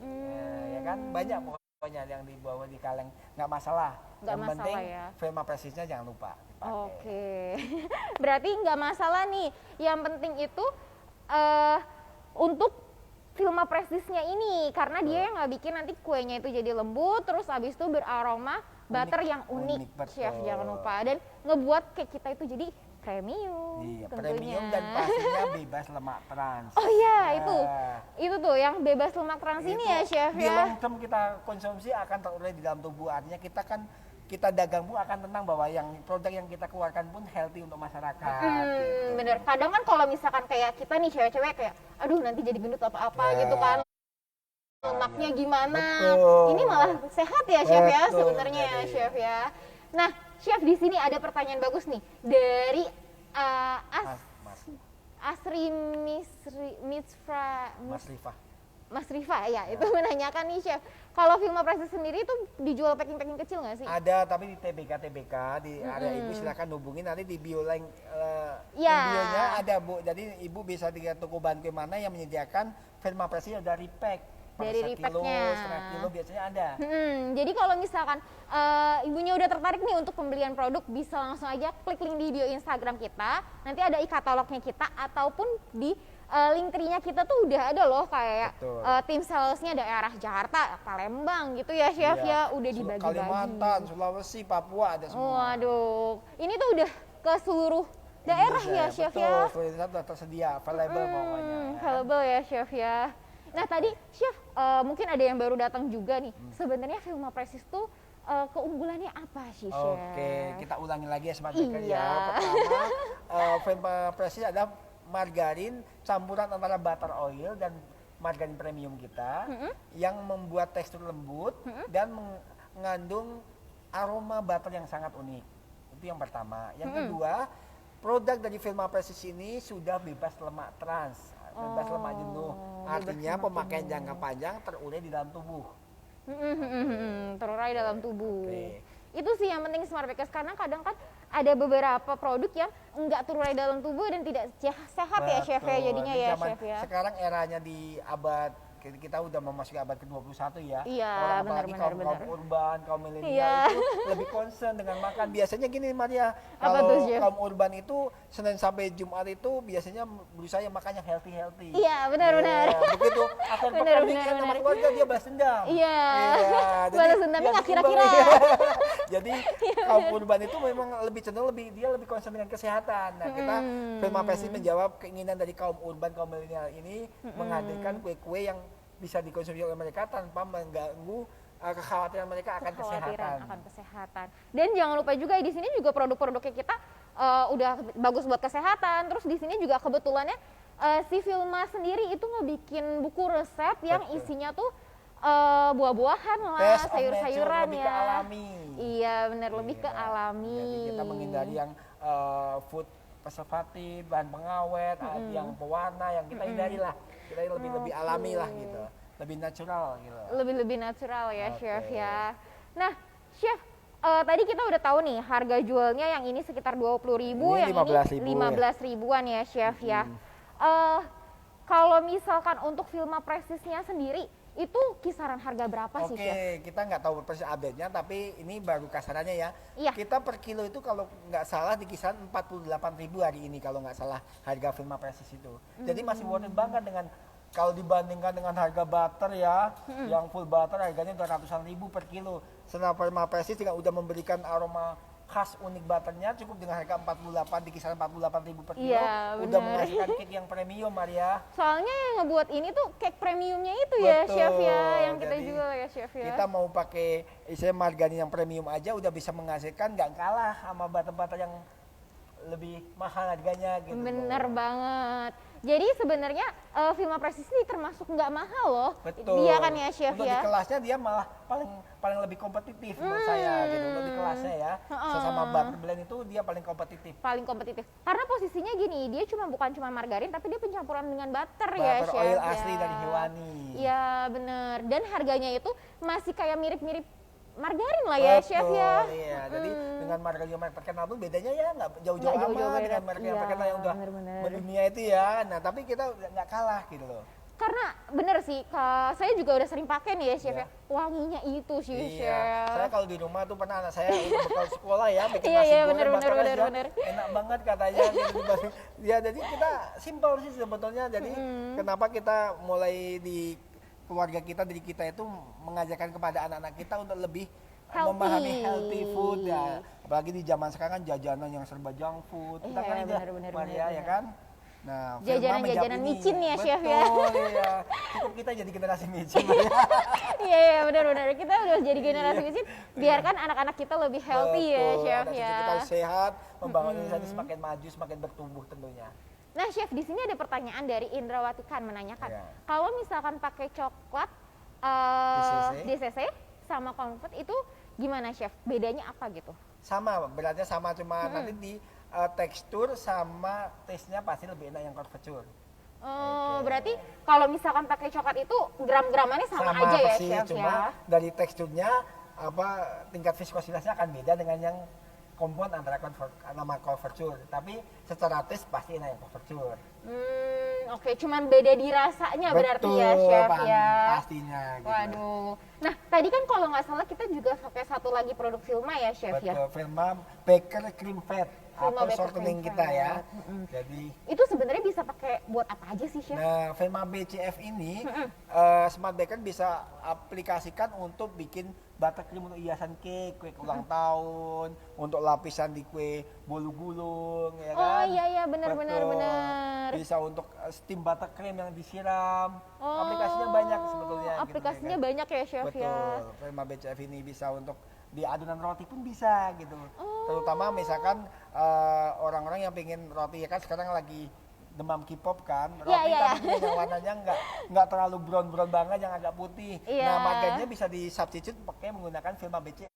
ya kan banyak pokoknya yang dibawa di kaleng, nggak masalah. Nggak Yang masalah penting ya. Velma Prestige-nya jangan lupa dipakai. Oke, berarti nggak masalah nih. Yang penting itu untuk Vilma Prestige-nya ini, karena dia yang nggak bikin nanti kuenya itu jadi lembut, terus habis itu beraroma butter yang unik, betul. Chef, jangan lupa. Dan ngebuat cake kita itu jadi premium Iya, tentunya. premium dan pastinya bebas lemak trans. Oh iya, Nah, itu tuh yang bebas lemak trans ini ya, Chef di ya. long term kita konsumsi akan terurai di dalam tubuh. Artinya kita dagang pun akan tenang bahwa yang produk yang kita keluarkan pun healthy untuk masyarakat. Gitu. Bener. Kadang kan kalau misalkan kayak kita nih cewek-cewek kayak, aduh nanti jadi gendut apa-apa Ya. gitu kan. Lemaknya gimana? Betul. Ini malah sehat ya, Chef ya, Betul, sebenarnya ya, jadi. Chef ya. Nah, Chef di sini ada pertanyaan bagus nih dari Mas Asri Misra Rifah. Mas Rifa ya, itu menanyakan nih, Chef. Kalau Vilma Prestige sendiri itu dijual packing-packing kecil nggak sih? Ada tapi di TBK di area ibu silakan hubungin nanti di bio link Ya. videonya ada Bu. Jadi ibu bisa di toko bahan kue mana yang menyediakan Velma Prestige dari pack. Dari repacknya. setengah kilo biasanya ada. Jadi kalau misalkan ibunya udah tertarik nih untuk pembelian produk, bisa langsung aja klik link di bio Instagram kita. Nanti ada e-katalognya kita, ataupun di link tree-nya kita tuh udah ada loh kayak Betul. tim salesnya daerah Jakarta, Palembang gitu ya, Chef Iya. ya, udah dibagi-bagi. Kalimantan, Sulawesi, Papua ada semua. Waduh, ini tuh udah ke seluruh daerah ya, Chef ya. Betul, Indonesia sudah tersedia, available pokoknya. ya. Available ya, Chef ya. Nah tadi Chef, mungkin ada yang baru datang juga nih. Sebenarnya Vilma Prestige tuh keunggulannya apa sih, Chef? Oke, kita ulangi lagi ya Smart Baker Iya. ya. Pertama, Velma Prestige ada margarin campuran antara butter oil dan margarin premium kita yang membuat tekstur lembut dan mengandung aroma butter yang sangat unik. Itu yang pertama. Yang kedua, produk dari Velma Prestige ini sudah bebas lemak trans, bebas lemak jenuh. Artinya pemakaian jangka panjang terurai di dalam tubuh. Terurai dalam tubuh. Oke. Itu sih yang penting Smart Bakers, karena kadang kan ada beberapa produk yang enggak terurai dalam tubuh dan tidak sehat ya, Chef ya, Betul. jadinya Di ya, zaman Chef ya. Sekarang eranya di abad kita udah memasuki abad ke-21 ya. Iya, Orang apalagi kaum urban, kaum milenial Iya. itu lebih concern dengan makan. Biasanya gini Maria, Apa kalau tuh, Chef? kaum urban itu Senin sampai Jumat itu biasanya berusaha yang makan yang healthy. Iya, benar-benar. Ya, begitu akhir Benar, pekan benar, weekend sama benar. keluarga dia balas dendam. Iya. jadi Balas dendamnya dia nggak kira-kira. seimbang, iya. Jadi kaum urban itu memang lebih cenderung dia lebih concern dengan kesehatan. Nah, kita Velma Prestige menjawab keinginan dari kaum urban, kaum milenial ini menghadirkan kue-kue yang bisa dikonsumsi oleh mereka tanpa mengganggu kekhawatiran mereka akan kesehatan. Akan kesehatan. Dan jangan lupa juga di sini juga produk-produknya kita udah bagus buat kesehatan. Terus di sini juga kebetulannya si Vilma sendiri itu ngebikin buku resep yang Betul. isinya tuh buah-buahan lah, Taste of sayur-sayuran nature, lebih ya. ke alami. Iya, benar, lebih ke Iya. alami. Jadi kita menghindari yang food preservatif, bahan pengawet, yang pewarna, yang kita hindari lah. Kita lebih alami lah gitu, lebih natural gitu. Lebih natural ya, Oke. Chef ya. Nah, Chef, tadi kita udah tahu nih harga jualnya yang ini sekitar 20.000, Ini yang 15.000 ini 15 ribuan ya, Chef ya. Kalau misalkan untuk Vilma Prestige-nya sendiri, itu kisaran harga berapa sih, Chef? Oke, kita nggak tahu persis update-nya, tapi ini baru kasarannya ya. Iya. Kita per kilo itu kalau nggak salah di kisaran 48.000 hari ini kalau nggak salah harga Filma Presis itu. Jadi masih worth it banget dengan kalau dibandingkan dengan harga butter ya, yang full butter harganya 200-an ribu per kilo. Sedangkan Filma Presis juga udah memberikan aroma khas unik butternya cukup dengan harga 48 di kisaran 48.000 per kilo. Iya, Udah bener. menghasilkan cake yang premium, Maria. Soalnya yang ngebuat ini tuh cake premiumnya itu ya, Betul. Chef ya, yang kita Jadi, jual ya, Chef ya. Kita mau pakai istilah margarin yang premium aja udah bisa menghasilkan nggak kalah sama butter-butter yang lebih mahal harganya gitu. Bener banget. Jadi sebenarnya Filma Presis ini termasuk nggak mahal loh. Betul. Dia kan ya, Chef Untuk ya. di kelasnya dia malah paling lebih kompetitif menurut saya gitu. Untuk di kelasnya ya. Sesama butter blend itu dia paling kompetitif. Paling kompetitif. Karena posisinya gini, dia bukan cuma margarin tapi dia pencampuran dengan butter ya, Butter Chef. oil ya. asli dari hewani. Iya, bener. Dan harganya itu masih kayak mirip-mirip margarin lah ya, Chef ya. Iya. Jadi dengan margarin yang terkenal pun bedanya ya nggak jauh-jauh Nggak amat jauh-jauh dengan beda. margarin yang Iya, terkenal yang udah bener-bener. mendunia itu ya. Nah tapi kita nggak kalah gitu loh. Karena bener sih, saya juga udah sering pakai nih ya, Chef Iya. ya. Wanginya itu sih, Iya, Chef. saya kalau di rumah tuh pernah anak saya untuk bekal sekolah ya bikin Iya, nasi iya, goreng bener, butter bener, aja. bener. Enak banget katanya gitu. Ya jadi kita simpel sih sebetulnya. Jadi kenapa kita mulai di keluarga kita, diri kita itu mengajarkan kepada anak-anak kita untuk lebih Healthy. memahami healthy food ya. Apalagi di zaman sekarang kan jajanan yang serba junk food. Kita Iya, kan itu bener, bener, Maria bener, ya bener. kan. Nah, Jajanan-jajanan Firma menjawab ini. micin ya, Chef ya. Betul, iya. Cukup kita jadi generasi micin. Maria. Iya, iya, benar-benar. Kita udah jadi generasi micin, biarkan anak-anak kita lebih healthy ya, Betul, Chef anak ya. cucu kita sehat, membangun Indonesia semakin maju, semakin bertumbuh tentunya. Nah, Chef, di sini ada pertanyaan dari Indrawati Khan menanyakan, Iya. kalau misalkan pakai coklat DCC sama comfort itu gimana, Chef? Bedanya apa gitu? Sama, beratnya sama, cuma nanti di tekstur sama taste-nya pasti lebih enak yang converture. Oh, Oke. berarti kalau misalkan pakai coklat itu gram-gramannya sama aja ya, persis, Chef cuma ya? dari teksturnya tingkat viskositasnya akan beda dengan yang kompon antara converture. Tapi secara taste pasti enak yang converture. Oke, cuman beda di rasanya berarti ya, Chef ya? Pastinya. Gitu. Waduh. Nah, tadi kan kalau nggak salah kita juga pakai satu lagi produk Filma ya, Chef ya? Betul, Firma Baker Cream Fat Filma atau Baker shortening Cream kita Fat. ya. Jadi Itu sebenarnya bisa pakai buat apa aja sih, Chef? nah, Firma BCF ini Smart Baker bisa aplikasikan untuk bikin butter cream untuk hiasan cake, kue ulang tahun, untuk lapisan di kue bolu gulung, ya Oh kan? iya iya benar benar Betul. benar. Bisa untuk steam butter cream yang disiram. Oh, Aplikasinya banyak sebetulnya. gitu, Aplikasinya ya kan? banyak ya, Chef Betul. ya. Firma BCF ini bisa untuk di adonan roti pun bisa gitu. Oh. Terutama misalkan orang-orang yang pengen roti ya kan sekarang lagi demam K-pop kan, roti Iya, iya, tapi yang warnanya nggak terlalu brown banget, yang agak putih. Iya. Nah, margarinnya bisa di substitute pakai menggunakan Firma BCF.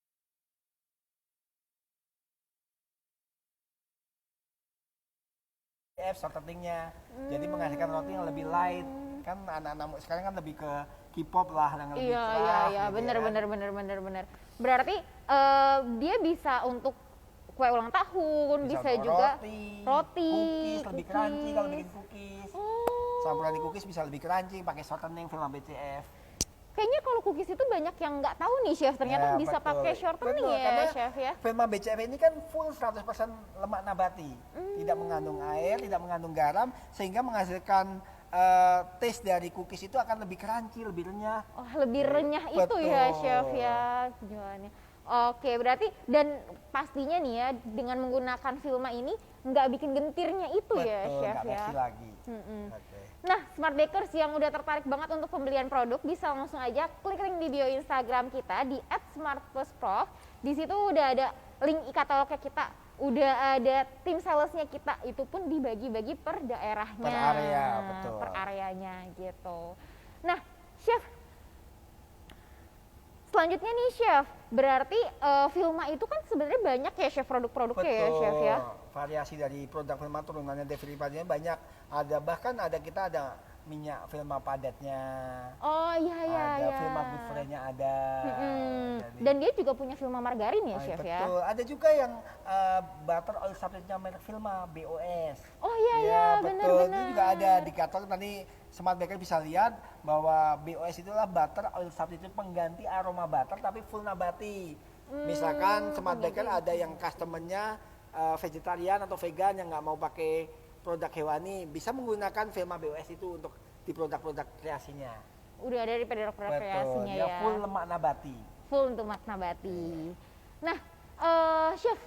Shorteningnya, jadi menghasilkan roti yang lebih light. Kan anak-anak sekarang kan lebih ke K-pop lah, yang lebih Iya cerah. iya iya gitu benar ya. benar benar benar benar. Berarti dia bisa untuk kue ulang tahun, bisa untuk juga roti, cookies, lebih crunchy kalau bikin cookies. cookies. Oh. Campuran di cookies bisa lebih crunchy pakai shortening Firma BCF. Kayaknya kalau cookies itu banyak yang nggak tahu nih, Chef. Ternyata Ya, bisa betul. pakai shortening Betul, ya, karena Chef ya. Firma BCF ini kan full 100% lemak nabati, tidak mengandung air, tidak mengandung garam, sehingga menghasilkan taste dari cookies itu akan lebih crunchy, lebih renyah. Oh, lebih renyah itu ya, Betul. Chef ya jualannya. Oke, berarti dan pastinya nih ya dengan menggunakan Filma ini nggak bikin gentirnya itu ya, Betul, Chef nggak ya. messy lagi. Mm-mm. Oke. Nah, Smart Bakers yang udah tertarik banget untuk pembelian produk bisa langsung aja klik link di bio Instagram kita di @smartplusprof. Di situ udah ada link e-katalognya kita, udah ada tim salesnya kita, itu pun dibagi-bagi per daerahnya. Per area, betul. Per areanya gitu. Nah, Chef, selanjutnya nih Chef, berarti Filma itu kan sebenarnya banyak ya Chef produk-produknya ya Chef ya. Variasi dari produk Filma turunannya derivatifnya banyak. Ada bahkan kita ada minyak Filma padatnya. Oh iya iya Ada iya. Filma good friend-nya ada. Mm-mm. Dan dia juga punya Vilma margarin ya, Chef ya. Betul. Ada juga yang butter oil substitute-nya merek Vilma, BOS. Oh iya iya, betul. benar-benar. Ini juga ada di katalog, nanti Smart Baker bisa lihat bahwa BOS itulah butter oil substitute pengganti aroma butter tapi full nabati. Misalkan Smart Baker ada yang customer-nya vegetarian atau vegan yang nggak mau pakai produk hewani, bisa menggunakan Vilma BOS itu untuk di produk-produk kreasinya. Udah ada di produk-produk kreasinya ya. Full lemak nabati. Full untuk lemak nabati. Nah, Chef,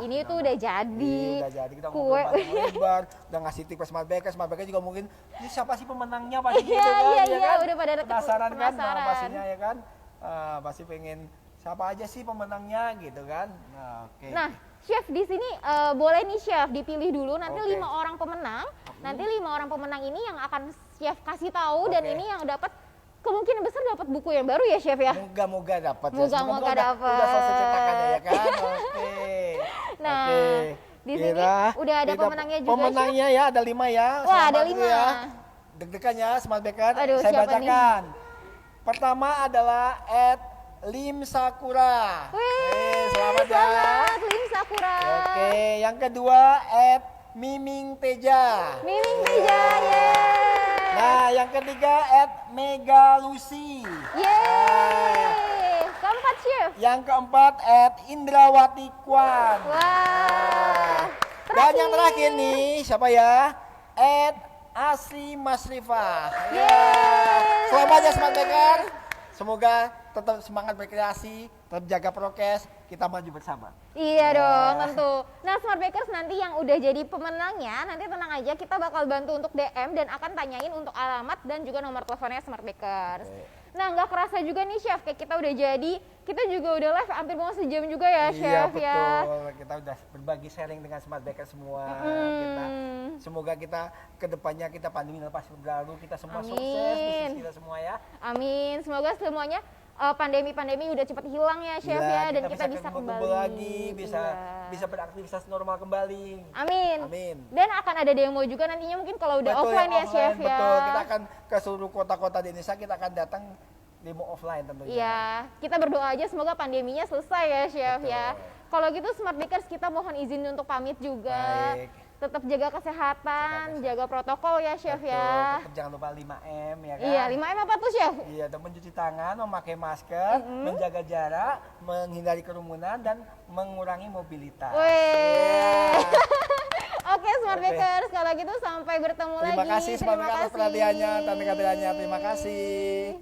ini tuh udah jadi. Udah jadi, kita kue. ngobrol lebar, udah ngasih tips Smart Baker juga mungkin, ini siapa sih pemenangnya pasti gitu Iya, kan, iya, kan? udah pada penasaran kan, penasaran. pastinya ya kan, pasti pengen siapa aja sih pemenangnya gitu kan. Oke. Nah, Chef di sini boleh nih Chef dipilih dulu nanti Oke. 5 orang pemenang. Nanti 5 orang pemenang ini yang akan Chef kasih tahu dan ini yang dapat kemungkinan besar dapat buku yang baru ya Chef ya. Moga-moga dapat. Moga-moga dapat. Udah selesai cetakannya ya kan. Oke. Nah, Oke. di sini udah ada pemenangnya juga. Pemenangnya ya ada 5 ya. Wah, ada Selamat dulu 5. Ya. Deg-degan ya Smart Baker. Aduh, saya siapa bacakan. Pertama adalah Lim Sakura. Wih, Selamat ya. Selamat Lim Sakura. Oke, yang kedua Miming Teja. Miming Teja, yeay. Nah, yang ketiga Mega Lucy. Yeay. Keempat Chef. Yang keempat Indrawati Kwan. Wah. Dan yang terakhir nih, siapa ya? Asri Masrifa. Yeay. Selamat ya Smart Baker. Semoga tetap semangat berkreasi, tetap jaga prokes, kita maju bersama. Iya dong, tentu. Nah, Smart Bakers nanti yang udah jadi pemenangnya, nanti tenang aja, kita bakal bantu untuk DM dan akan tanyain untuk alamat dan juga nomor teleponnya Smart Bakers. Nah, nggak kerasa juga nih Chef, kayak kita udah jadi, kita juga udah live hampir mau sejam juga ya Chef betul. ya. Kita udah berbagi sharing dengan Smart Baker semua. Semoga kita kedepannya kita pandemi lepas berlalu, kita semua sukses, bisnis kita semua ya. Amin, semoga semuanya pandemi-pandemi udah cepat hilang ya Chef ya, dan kita bisa kembali lagi, bisa beraktivitas normal kembali. Amin. Amin. Dan akan ada demo juga nantinya mungkin kalau udah offline ya Chef ya. Betul, kita akan ke seluruh kota-kota di Indonesia, kita akan datang demo offline tentunya. Iya, kita berdoa aja semoga pandeminya selesai ya Chef ya. Kalau gitu Smart Bakers kita mohon izin untuk pamit juga. Baik. Tetap jaga kesehatan, jaga protokol ya Chef ya. Tetap jangan lupa 5M ya kan. Iya, 5M apa tuh Chef? Iya, dan mencuci tangan, memakai masker, menjaga jarak, menghindari kerumunan dan mengurangi mobilitas. Wih. Oke Smart Bakers, kalau gitu sampai bertemu lagi. Terima kasih Smart Baker atas perhatiannya dan kehadirannya. Terima kasih.